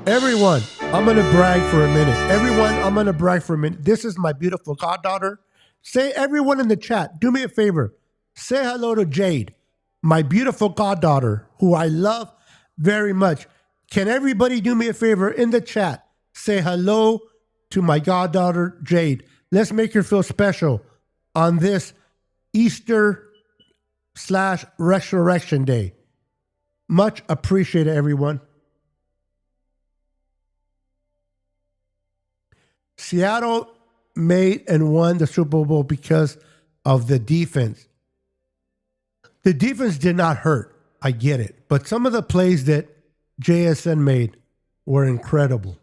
Everyone, I'm going to brag for a minute. Everyone, I'm going to brag for a minute. This is my beautiful goddaughter. Say, everyone in the chat, do me a favor. Say hello to Jade, my beautiful goddaughter, who I love very much. Can everybody do me a favor in the chat? Say hello to my goddaughter, Jade. Let's make her feel special on this Easter/Resurrection Day. Much appreciated, everyone. Seattle made and won the Super Bowl because of the defense. The defense did not hurt. I get it. But some of the plays that JSN made were incredible.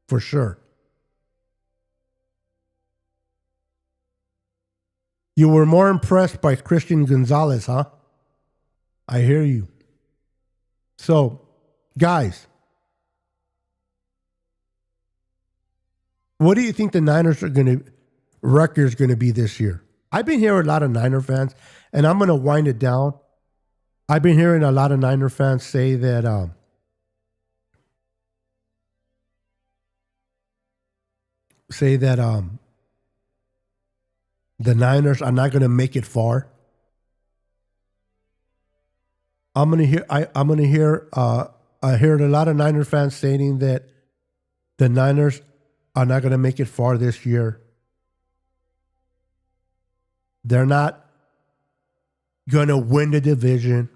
For sure. You were more impressed by Christian Gonzalez, huh? I hear you. So, guys, what do you think the Niners record is going to be this year? I've been hearing a lot of Niner fans, and I'm going to wind it down. I've been hearing a lot of Niner fans say that the Niners are not going to make it far. I heard a lot of Niner fans saying that the Niners are not going to make it far this year. They're not going to win the division.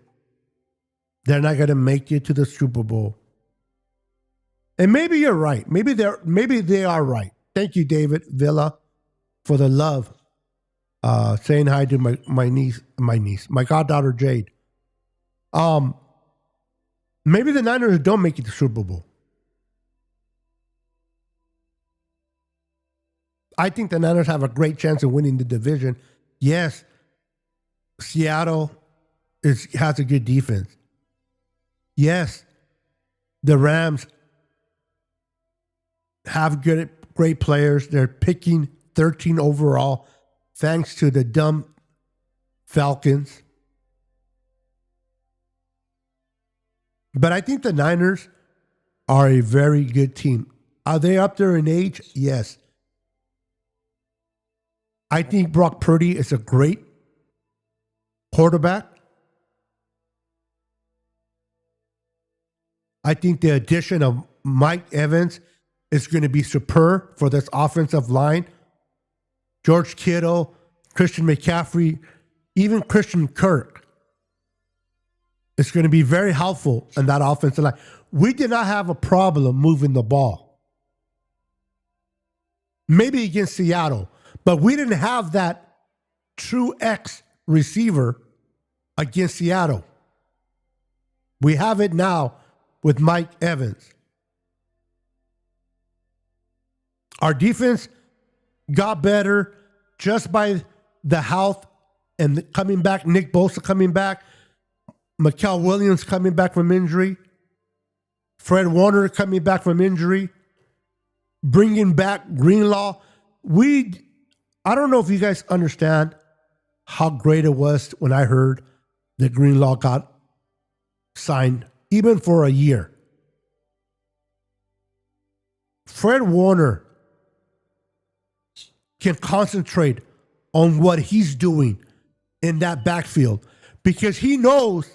They're not going to make it to the Super Bowl. And maybe you're right. Maybe they are right. Thank you, David Villa, for the love. Saying hi to my goddaughter Jade. Maybe the Niners don't make it to Super Bowl. I think the Niners have a great chance of winning the division. Yes, Seattle has a good defense. Yes, the Rams have great players. They're picking 13 overall thanks to the dumb Falcons. But I think the Niners are a very good team. Are they up there in age? Yes. I think Brock Purdy is a great quarterback. I think the addition of Mike Evans is going to be superb for this offensive line. George Kittle, Christian McCaffrey, even Christian Kirk. It's going to be very helpful in that offensive line. We did not have a problem moving the ball. Maybe against Seattle, but we didn't have that true X receiver against Seattle. We have it now with Mike Evans. Our defense got better just by the health and coming back, Nick Bosa coming back, Mikael Williams coming back from injury, Fred Warner coming back from injury, bringing back Greenlaw. I don't know if you guys understand how great it was when I heard that Greenlaw got signed, even for a year. Fred Warner can concentrate on what he's doing in that backfield because he knows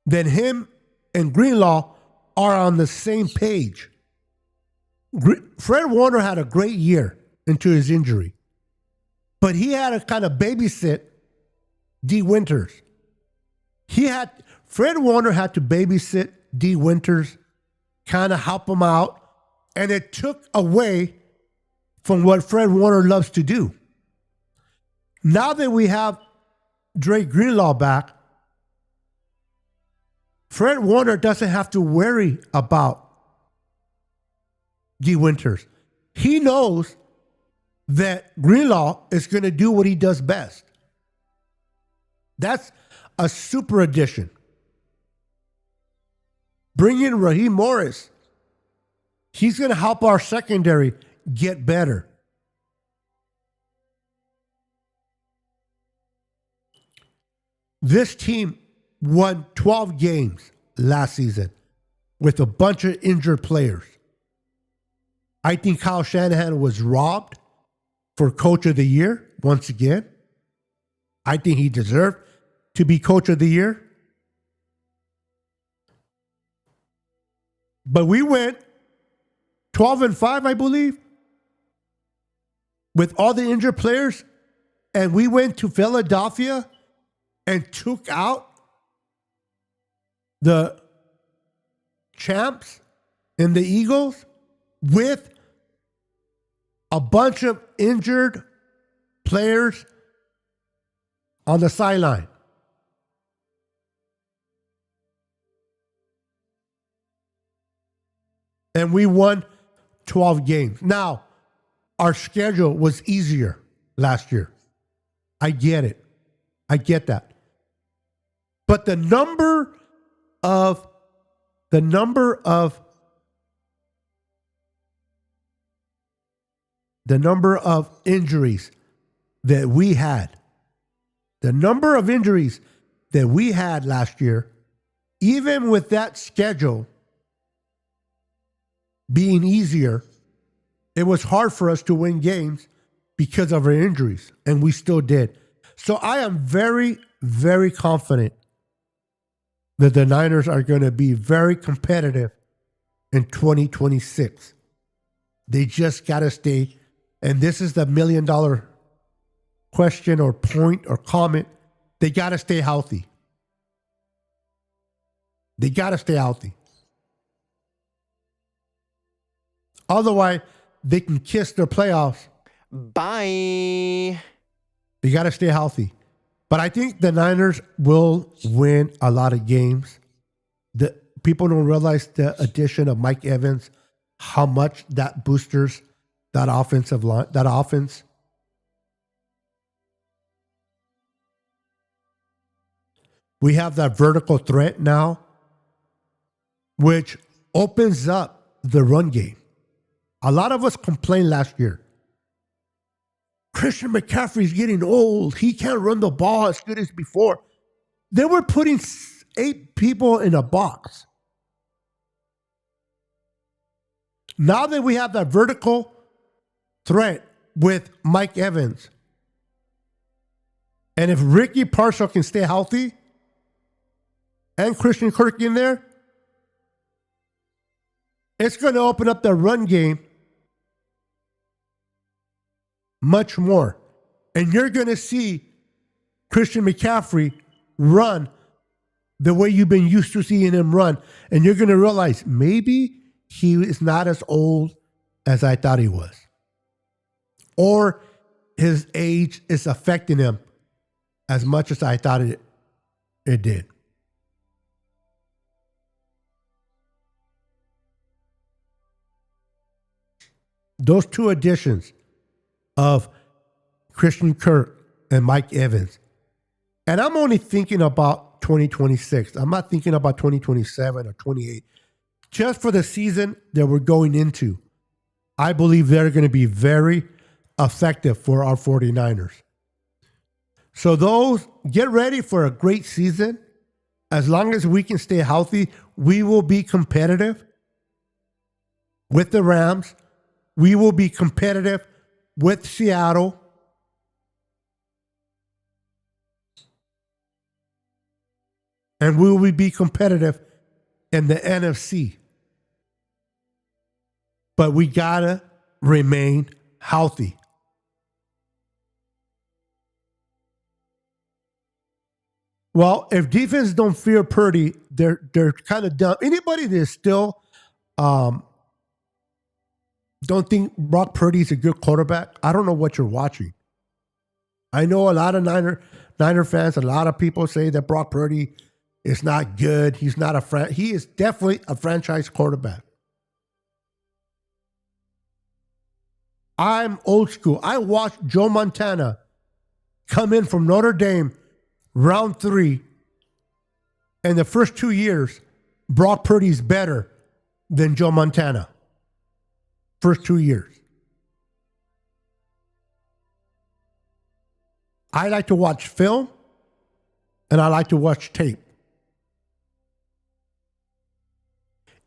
that him and Greenlaw are on the same page. Fred Warner had a great year into his injury, but he had to kind of babysit D. Winters. Fred Warner had to babysit D. Winters, kind of help him out, and it took away from what Fred Warner loves to do. Now that we have Dre Greenlaw back, Fred Warner doesn't have to worry about D. Winters. He knows that Greenlaw is going to do what he does best. That's a super addition. Bring in Raheem Morris. He's going to help our secondary get better. This team won 12 games last season with a bunch of injured players. I think Kyle Shanahan was robbed for Coach of the Year once again. I think he deserved to be Coach of the Year. But we went 12-5, I believe, with all the injured players, and we went to Philadelphia and took out the champs and the Eagles with a bunch of injured players on the sideline. And we won 12 games. Now, our schedule was easier last year. I get it. I get that. But the number of injuries that we had, last year, even with that schedule being easier, it was hard for us to win games because of our injuries, and we still did. So I am very, very confident that the Niners are going to be very competitive in 2026. They just got to stay, and this is the $1 million question or point or comment, they got to stay healthy. They got to stay healthy. Otherwise, they can kiss their playoffs. Bye. They got to stay healthy. But I think the Niners will win a lot of games. The people don't realize the addition of Mike Evans, how much that boosters that offensive line, that offense. We have that vertical threat now, which opens up the run game. A lot of us complained last year. Christian McCaffrey's getting old. He can't run the ball as good as before. They were putting 8 people in a box. Now that we have that vertical threat with Mike Evans, and if Ricky Parcell can stay healthy and Christian Kirk in there, it's going to open up the run game much more. And you're going to see Christian McCaffrey run the way you've been used to seeing him run. And you're going to realize maybe he is not as old as I thought he was. Or his age is affecting him as much as I thought it did. Those two additions of Christian Kirk and Mike Evans. And I'm only thinking about 2026. I'm not thinking about 2027 or 28. Just for the season that we're going into, I believe they're going to be very effective for our 49ers. So those, get ready for a great season. As long as we can stay healthy, we will be competitive with the Rams. We will be competitive with Seattle. And we will be competitive in the NFC. But we got to remain healthy. Well, if defense don't fear Purdy, they're kind of dumb. Anybody that still don't think Brock Purdy's a good quarterback, I don't know what you're watching. I know a lot of Niner fans, a lot of people say that Brock Purdy is not good. He's not he is definitely a franchise quarterback. I'm old school. I watched Joe Montana come in from Notre Dame round 3. And the first 2 years, Brock Purdy's better than Joe Montana. first 2 years. I like to watch film and I like to watch tape.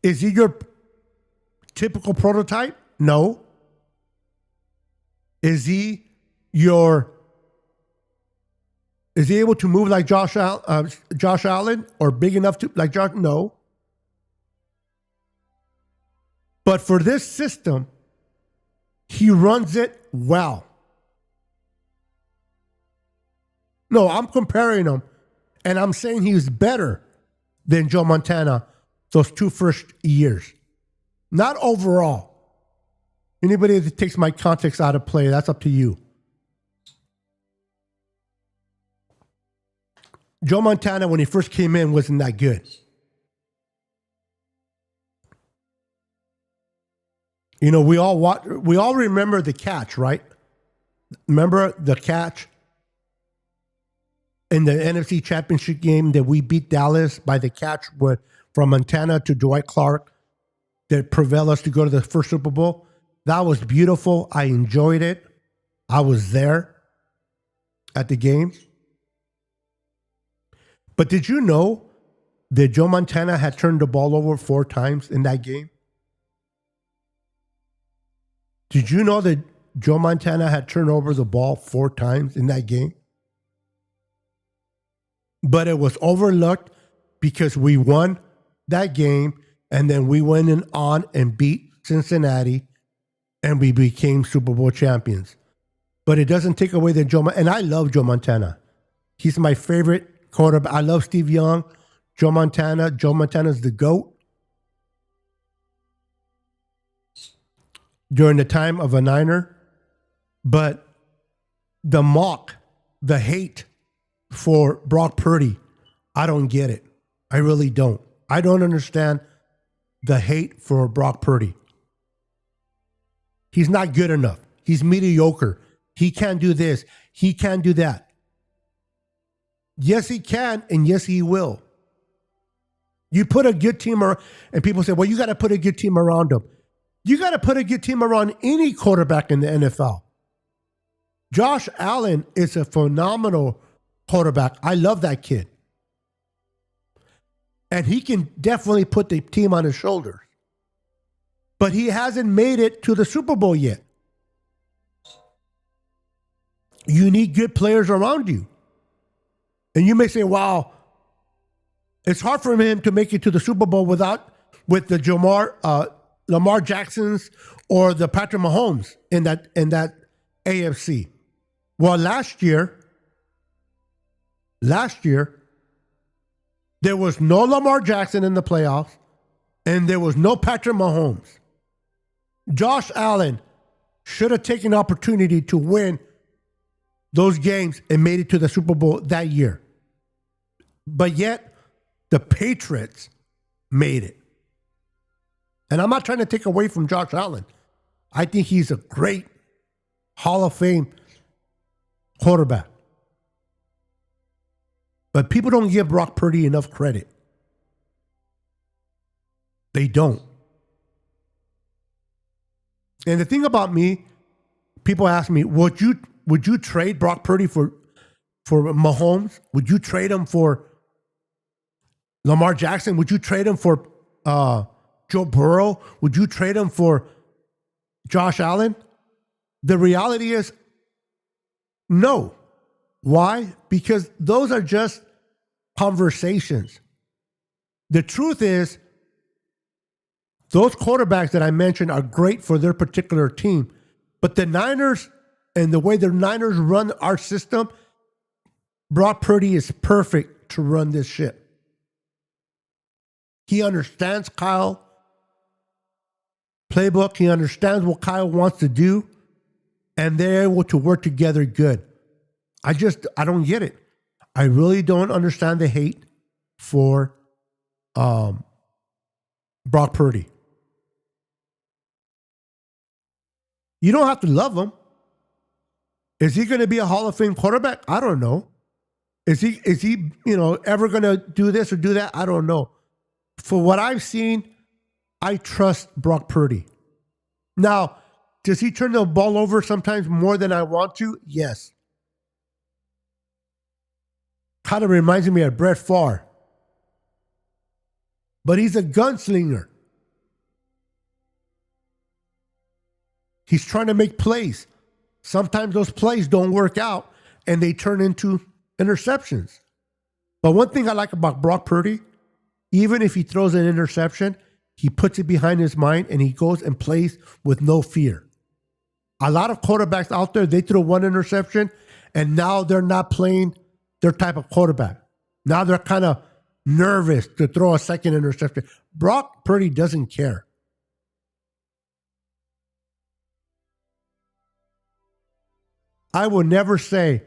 Is he your typical prototype? No. Is he able to move like Josh Allen or big enough to like Josh? No. But for this system, he runs it well. No, I'm comparing him, and I'm saying he's better than Joe Montana those 2 first years. Not overall. Anybody that takes my context out of play, that's up to you. Joe Montana, when he first came in, wasn't that good. You know, we all remember the catch, right? Remember the catch in the NFC Championship game that we beat Dallas by the catch from Montana to Dwight Clark that prevailed us to go to the first Super Bowl? That was beautiful. I enjoyed it. I was there at the game. But did you know that Joe Montana had turned the ball over 4 times in that game? Did you know that Joe Montana had turned over the ball 4 times in that game? But it was overlooked because we won that game and then we went on and beat Cincinnati and we became Super Bowl champions. But it doesn't take away that and I love Joe Montana. He's my favorite quarterback. I love Steve Young, Joe Montana. Joe Montana's the GOAT. During the time of a Niner. But the hate for Brock Purdy, I don't get it. I really don't. I don't understand the hate for Brock Purdy. He's not good enough. He's mediocre. He can't do this. He can't do that. Yes, he can, and yes, he will. You put a good team around, and people say, well, you got to put a good team around him. You got to put a good team around any quarterback in the NFL. Josh Allen is a phenomenal quarterback. I love that kid. And he can definitely put the team on his shoulders. But he hasn't made it to the Super Bowl yet. You need good players around you. And you may say, wow, it's hard for him to make it to the Super Bowl with the Lamar Jacksons or the Patrick Mahomes in that AFC. Well, last year, there was no Lamar Jackson in the playoffs, and there was no Patrick Mahomes. Josh Allen should have taken the opportunity to win those games and made it to the Super Bowl that year. But yet, the Patriots made it. And I'm not trying to take away from Josh Allen. I think he's a great Hall of Fame quarterback. But people don't give Brock Purdy enough credit. They don't. And the thing about me, people ask me, would you trade Brock Purdy for Mahomes? Would you trade him for Lamar Jackson? Would you trade him for Joe Burrow? Would you trade him for Josh Allen? The reality is no. Why? Because those are just conversations. The truth is, those quarterbacks that I mentioned are great for their particular team. But the Niners and the way the Niners run our system, Brock Purdy is perfect to run this ship. He understands Kyle playbook. He understands what Kyle wants to do. And they're able to work together good. I don't get it. I really don't understand the hate for Brock Purdy. You don't have to love him. Is he going to be a Hall of Fame quarterback? I don't know. Is he ever going to do this or do that? I don't know. For what I've seen, I trust Brock Purdy. Now, does he turn the ball over sometimes more than I want to? Yes. Kind of reminds me of Brett Favre. But he's a gunslinger. He's trying to make plays. Sometimes those plays don't work out and they turn into interceptions. But one thing I like about Brock Purdy, even if he throws an interception, he puts it behind his mind and he goes and plays with no fear. A lot of quarterbacks out there, they throw one interception and now they're not playing their type of quarterback. Now they're kind of nervous to throw a second interception. Brock Purdy doesn't care. I will never say,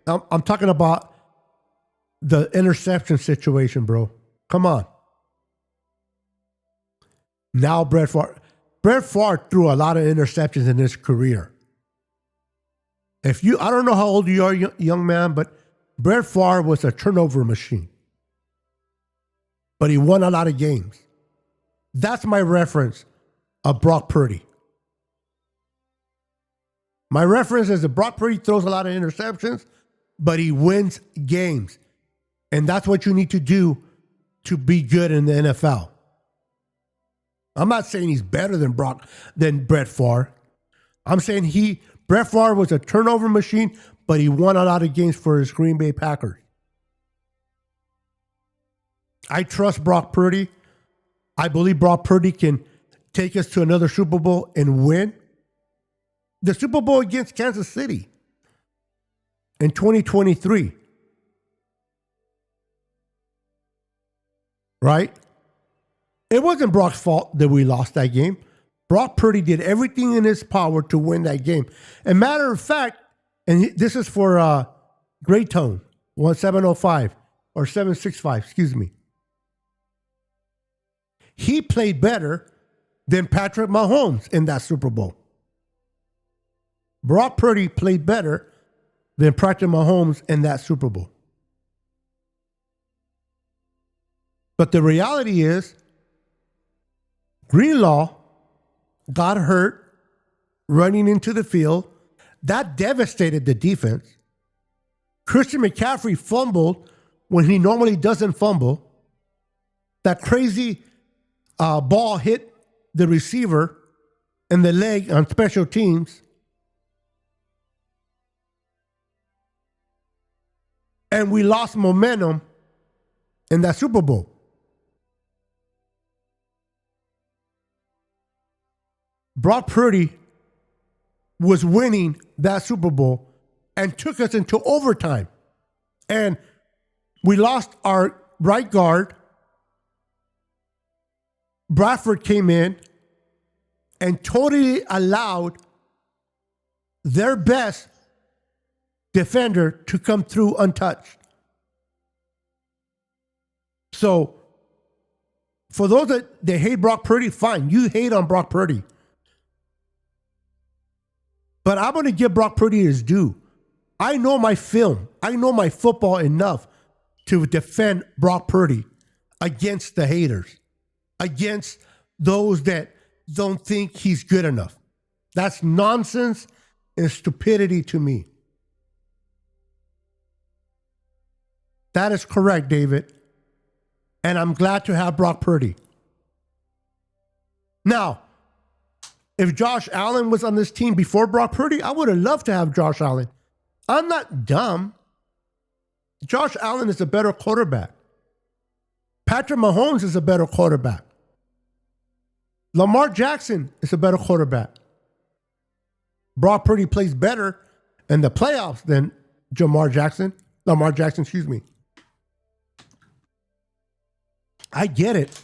I'm talking about the interception situation, bro. Come on. Now Brett Favre threw a lot of interceptions in his career. I don't know how old you are, young man, but Brett Favre was a turnover machine. But he won a lot of games. That's my reference of Brock Purdy. My reference is that Brock Purdy throws a lot of interceptions, but he wins games. And that's what you need to do to be good in the NFL. I'm not saying he's better than Brett Favre. I'm saying Brett Favre was a turnover machine, but he won a lot of games for his Green Bay Packers. I trust Brock Purdy. I believe Brock Purdy can take us to another Super Bowl and win. The Super Bowl against Kansas City in 2023. Right? It wasn't Brock's fault that we lost that game. Brock Purdy did everything in his power to win that game. And matter of fact, and this is for Great Tone, 1705 or 765, excuse me. He played better than Patrick Mahomes in that Super Bowl. Brock Purdy played better than Patrick Mahomes in that Super Bowl. But the reality is, Greenlaw got hurt running into the field. That devastated the defense. Christian McCaffrey fumbled when he normally doesn't fumble. That crazy ball hit the receiver in the leg on special teams. And we lost momentum in that Super Bowl. Brock Purdy was winning that Super Bowl and took us into overtime. And we lost our right guard. Bradford came in and totally allowed their best defender to come through untouched. So, for those that hate Brock Purdy, fine. You hate on Brock Purdy. But I'm going to give Brock Purdy his due. I know my film. I know my football enough to defend Brock Purdy against the haters, against those that don't think he's good enough. That's nonsense and stupidity to me. That is correct, David. And I'm glad to have Brock Purdy. Now, if Josh Allen was on this team before Brock Purdy, I would have loved to have Josh Allen. I'm not dumb. Josh Allen is a better quarterback. Patrick Mahomes is a better quarterback. Lamar Jackson is a better quarterback. Brock Purdy plays better in the playoffs than Lamar Jackson, excuse me. I get it.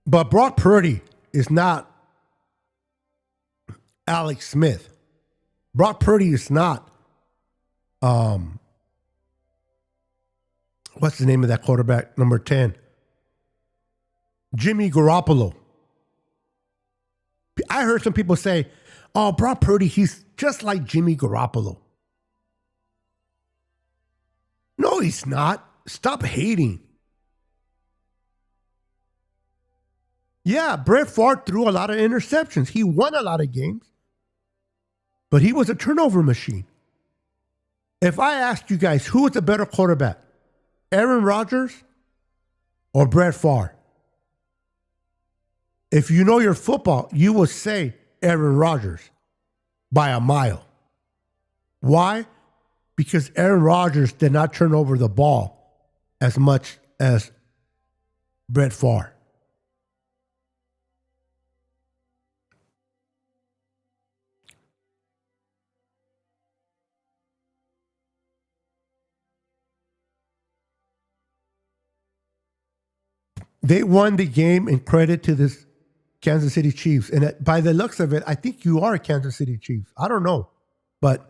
But Brock Purdy is not Alex Smith. Brock Purdy is not, what's the name of that quarterback, number 10? Jimmy Garoppolo. I heard some people say, oh, Brock Purdy, he's just like Jimmy Garoppolo. No, he's not. Stop hating. Yeah, Brett Favre threw a lot of interceptions. He won a lot of games, but he was a turnover machine. If I asked you guys who was the better quarterback, Aaron Rodgers or Brett Favre? If you know your football, you will say Aaron Rodgers by a mile. Why? Because Aaron Rodgers did not turn over the ball as much as Brett Favre. They won the game in credit to this Kansas City Chiefs. And by the looks of it, I think you are a Kansas City Chiefs. I don't know, but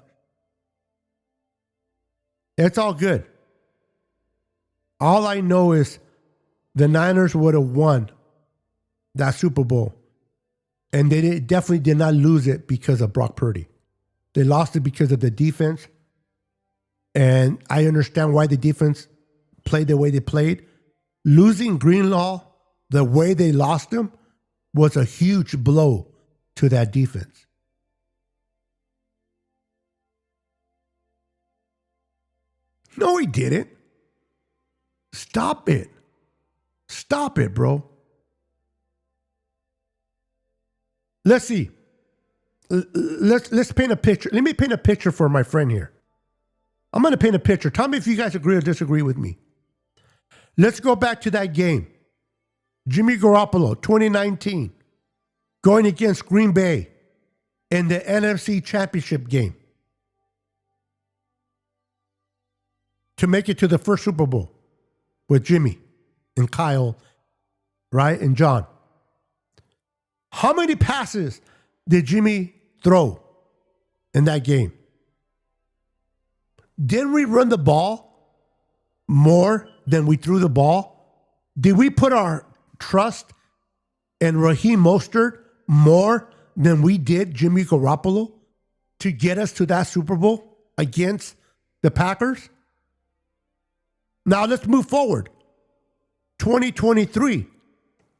it's all good. All I know is the Niners would have won that Super Bowl. And they definitely did not lose it because of Brock Purdy. They lost it because of the defense. And I understand why the defense played the way they played. Losing Greenlaw the way they lost him was a huge blow to that defense. No, he didn't. Stop it. Stop it, bro. Let's see. Let's paint a picture. Let me paint a picture for my friend here. I'm going to paint a picture. Tell me if you guys agree or disagree with me. Let's go back to that game. Jimmy Garoppolo, 2019, going against Green Bay in the NFC Championship game to make it to the first Super Bowl with Jimmy and Kyle, right, and John. How many passes did Jimmy throw in that game? Didn't we run the ball more than we threw the ball? Did we put our trust in Raheem Mostert more than we did Jimmy Garoppolo to get us to that Super Bowl against the Packers? Now let's move forward. 2023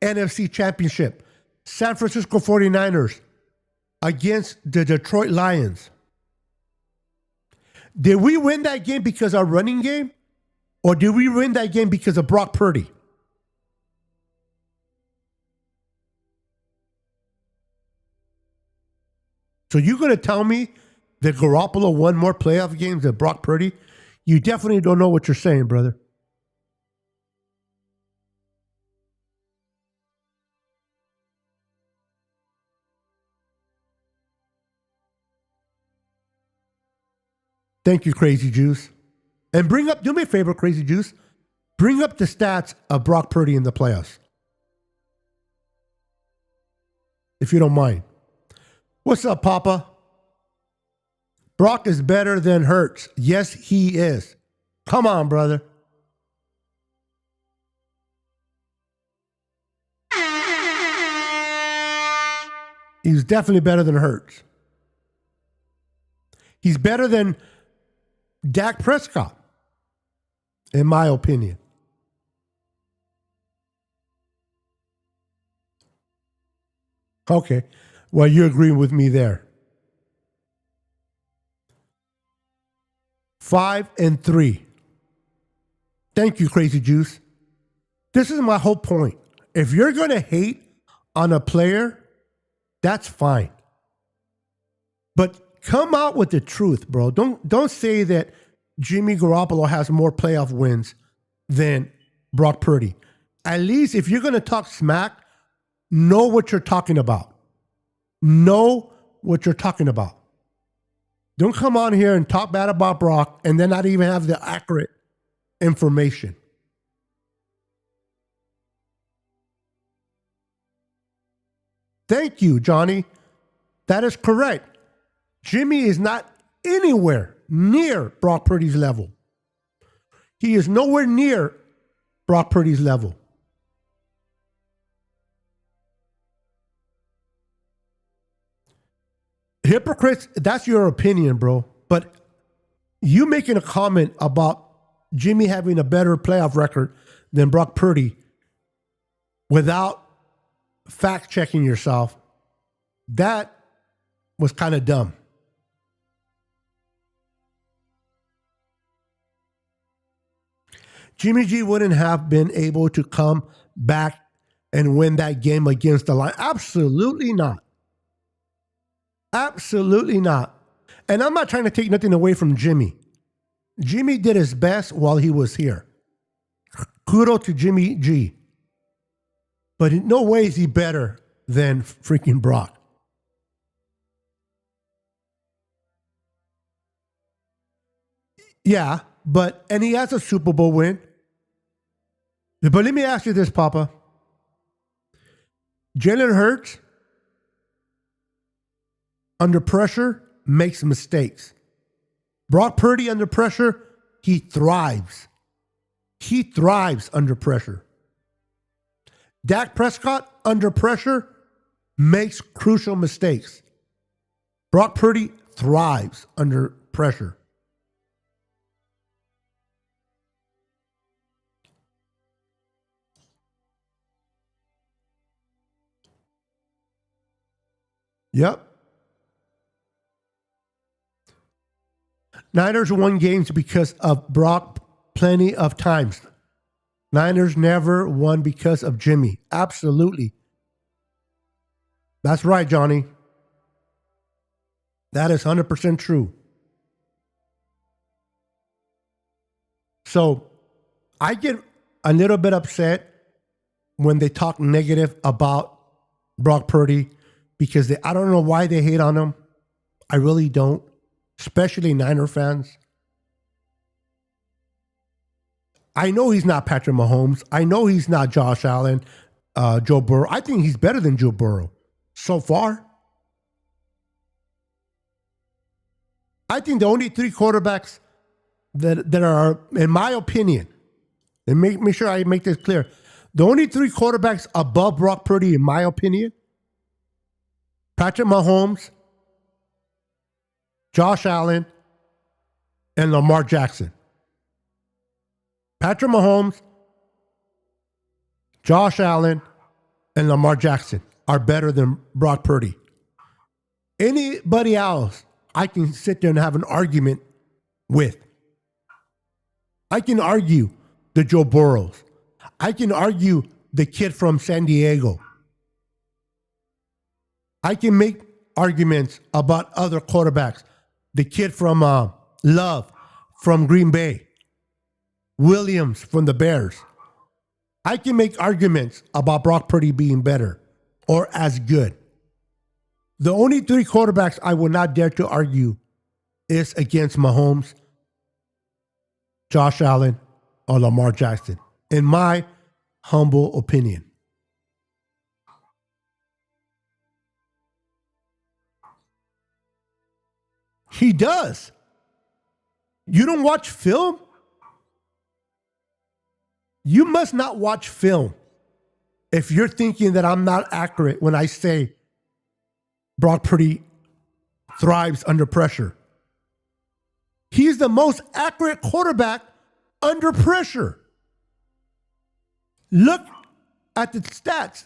NFC Championship. San Francisco 49ers against the Detroit Lions. Did we win that game because of our running game? Or did we win that game because of Brock Purdy? So you're going to tell me that Garoppolo won more playoff games than Brock Purdy? You definitely don't know what you're saying, brother. Thank you, Crazy Juice. And do me a favor, Crazy Juice. Bring up the stats of Brock Purdy in the playoffs. If you don't mind. What's up, Papa? Brock is better than Hurts. Yes, he is. Come on, brother. He's definitely better than Hurts. He's better than Dak Prescott, in my opinion. Okay. Well, you agree with me there. 5-3. Thank you, Crazy Juice. This is my whole point. If you're going to hate on a player, that's fine. But come out with the truth, bro. Don't say that Jimmy Garoppolo has more playoff wins than Brock Purdy. At least if you're going to talk smack, know what you're talking about. Know what you're talking about. Don't come on here and talk bad about Brock and then not even have the accurate information. Thank you, Johnny. That is correct. Jimmy is not anywhere near Brock Purdy's level. He is nowhere near Brock Purdy's level. Hypocrites, that's your opinion, bro. But you making a comment about Jimmy having a better playoff record than Brock Purdy without fact checking yourself, that was kind of dumb. Jimmy G wouldn't have been able to come back and win that game against the Lions. Absolutely not. Absolutely not. And I'm not trying to take nothing away from Jimmy. Jimmy did his best while he was here. Kudos to Jimmy G. But in no way is he better than freaking Brock. Yeah, and he has a Super Bowl win. But let me ask you this, Papa. Jalen Hurts, under pressure, makes mistakes. Brock Purdy, under pressure, he thrives. He thrives under pressure. Dak Prescott, under pressure, makes crucial mistakes. Brock Purdy thrives under pressure. Yep. Niners won games because of Brock plenty of times. Niners never won because of Jimmy. Absolutely. That's right, Johnny. That is 100% true. So I get a little bit upset when they talk negative about Brock Purdy because I don't know why they hate on him. I really don't, especially Niner fans. I know he's not Patrick Mahomes. I know he's not Josh Allen, Joe Burrow. I think he's better than Joe Burrow so far. I think the only three quarterbacks that are, in my opinion, and make sure I make this clear, the only three quarterbacks above Brock Purdy, in my opinion, Patrick Mahomes, Josh Allen, and Lamar Jackson. Patrick Mahomes, Josh Allen, and Lamar Jackson are better than Brock Purdy. Anybody else, I can sit there and have an argument with. I can argue the Joe Burrows. I can argue the kid from San Diego. I can make arguments about other quarterbacks. The kid from Love from Green Bay. Williams from the Bears. I can make arguments about Brock Purdy being better or as good. The only three quarterbacks I would not dare to argue is against Mahomes, Josh Allen, or Lamar Jackson, in my humble opinion. He does. You don't watch film? You must not watch film if you're thinking that I'm not accurate when I say Brock Purdy thrives under pressure. He's the most accurate quarterback under pressure. Look at the stats.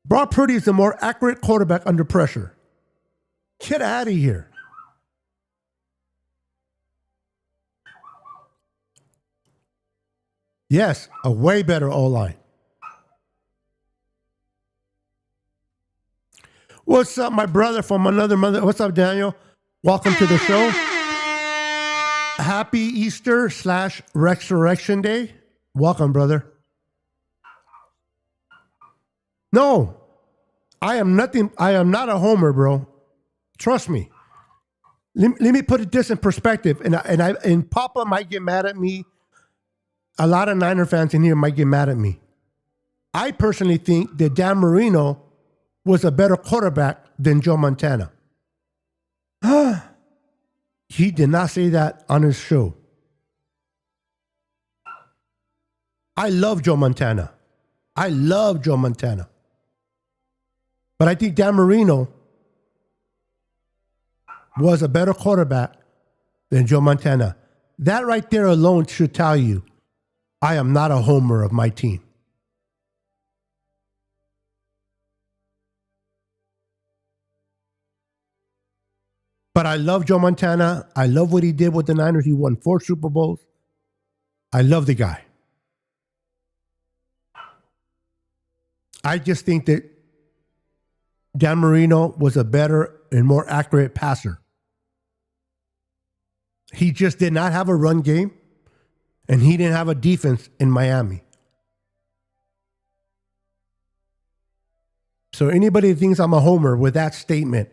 Brock Purdy is the more accurate quarterback under pressure. Get out of here. Yes, a way better O-line. What's up, my brother from another mother? What's up, Daniel? Welcome to the show. Happy Easter / Resurrection Day. Welcome, brother. No, I am nothing. I am not a homer, bro. Trust me. Let me put this in perspective. And Papa might get mad at me. A lot of Niner fans in here might get mad at me. I personally think that Dan Marino was a better quarterback than Joe Montana. He did not say that on his show. I love Joe Montana. I love Joe Montana. But I think Dan Marino was a better quarterback than Joe Montana. That right there alone should tell you I am not a homer of my team. But I love Joe Montana. I love what he did with the Niners. He won 4 Super Bowls. I love the guy. I just think that Dan Marino was a better and more accurate passer. He just did not have a run game, and he didn't have a defense in Miami. So anybody that thinks I'm a homer with that statement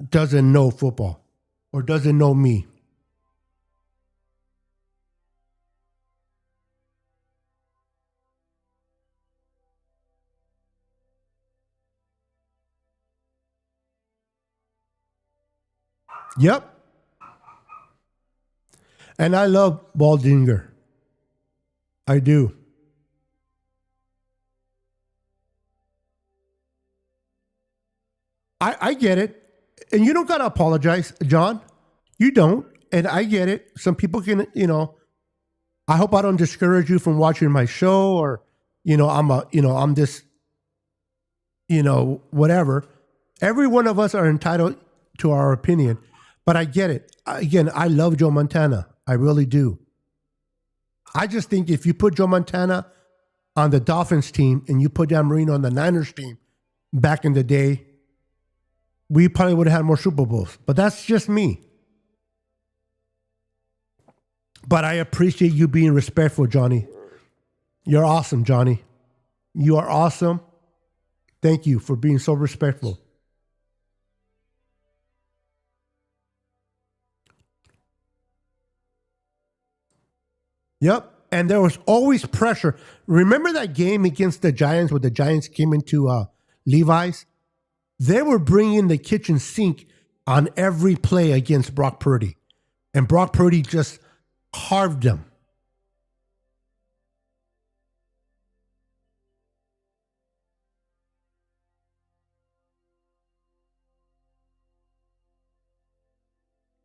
doesn't know football or doesn't know me. Yep. And I love Baldinger. I do. I get it. And you don't got to apologize, John. You don't. And I get it. Some people can, I hope I don't discourage you from watching my show or, I'm this, whatever. Every one of us are entitled to our opinion. But I get it. Again, I love Joe Montana. I really do. I just think if you put Joe Montana on the Dolphins team and you put Dan Marino on the Niners team back in the day, we probably would have had more Super Bowls. But that's just me. But I appreciate you being respectful, Johnny. You're awesome, Johnny. You are awesome. Thank you for being so respectful. Yep. And there was always pressure. Remember that game against the Giants where the Giants came into Levi's? They were bringing the kitchen sink on every play against Brock Purdy. And Brock Purdy just carved them.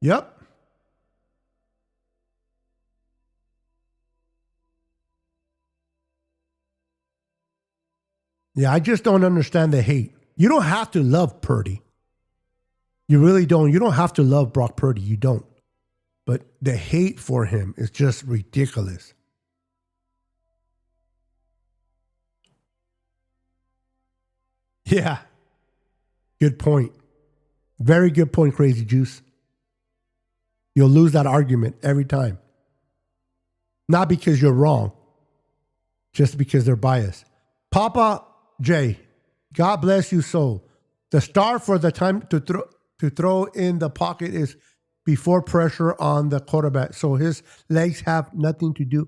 Yep. Yeah, I just don't understand the hate. You don't have to love Purdy. You really don't. You don't have to love Brock Purdy. You don't. But the hate for him is just ridiculous. Yeah. Good point. Very good point, Crazy Juice. You'll lose that argument every time. Not because you're wrong, just because they're biased. Papa J, God bless you soul. The star for the time to throw in the pocket is before pressure on the quarterback, so his legs have nothing to do.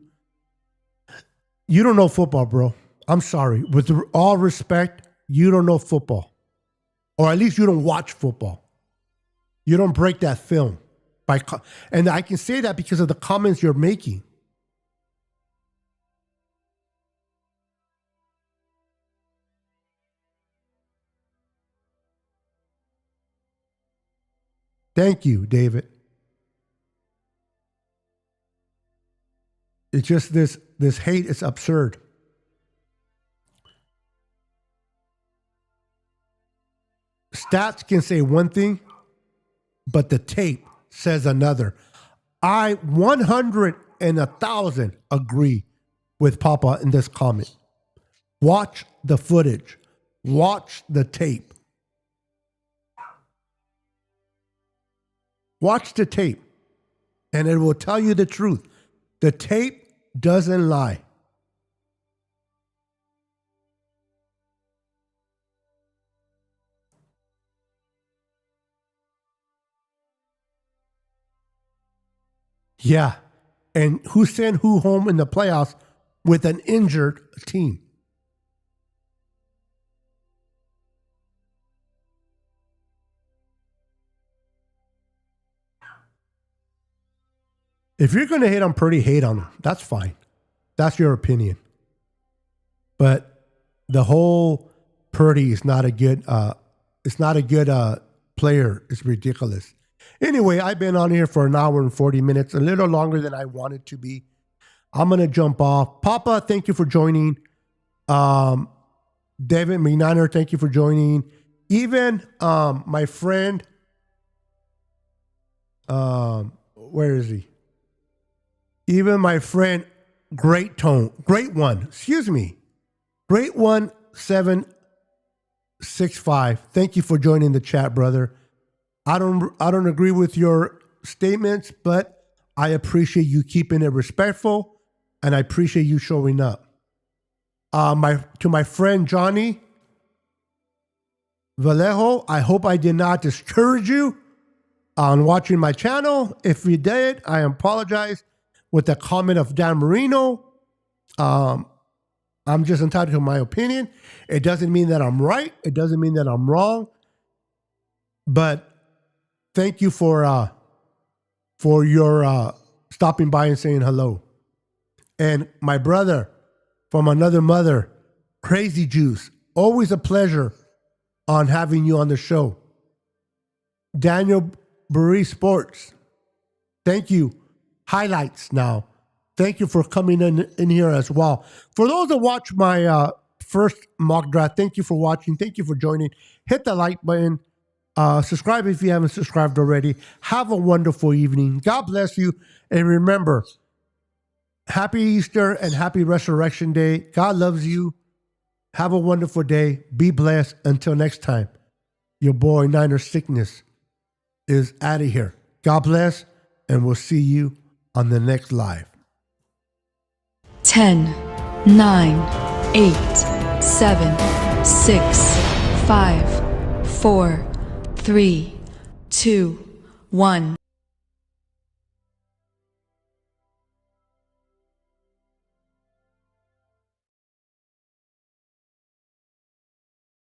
You don't know football, bro. I'm sorry. With all respect, you don't know football. Or at least you don't watch football. You don't break that film. And I can say that because of the comments you're making. Thank you, David. It's just this hate is absurd. Stats can say one thing, but the tape says another. I 100 and 1,000 agree with Papa in this comment. Watch the footage. Watch the tape. Watch the tape, and it will tell you the truth. The tape doesn't lie. Yeah, and who sent who home in the playoffs with an injured team? If you're going to hate on Purdy, hate on him. That's fine. That's your opinion. But the whole Purdy is not a good. It's not a good player. It's ridiculous. Anyway, I've been on here for an hour and 40 minutes, a little longer than I wanted to be. I'm going to jump off. Papa, thank you for joining. David McNiner, thank you for joining. Even my friend, Where is he? Even my friend Great One, 765. Thank you for joining the chat, brother. I don't agree with your statements, but I appreciate you keeping it respectful, and I appreciate you showing up. To my friend Johnny Vallejo, I hope I did not discourage you on watching my channel. If you did, I apologize. With the comment of Dan Marino, I'm just entitled to my opinion. It doesn't mean that I'm right. It doesn't mean that I'm wrong. But thank you for your stopping by and saying hello. And my brother from another mother, Crazy Juice, always a pleasure on having you on the show. Daniel Burry Sports, thank you. Highlights now. Thank you for coming in here as well. For those that watch my first mock draft, thank you for watching. Thank you for joining. Hit the like button. Subscribe if you haven't subscribed already. Have a wonderful evening. God bless you. And remember, happy Easter and happy Resurrection Day. God loves you. Have a wonderful day. Be blessed. Until next time, your boy Niner Sickness is out of here. God bless, and we'll see you on the next live. 10, 9, 8, 7, 6, 5, 4, 3, 2, 1.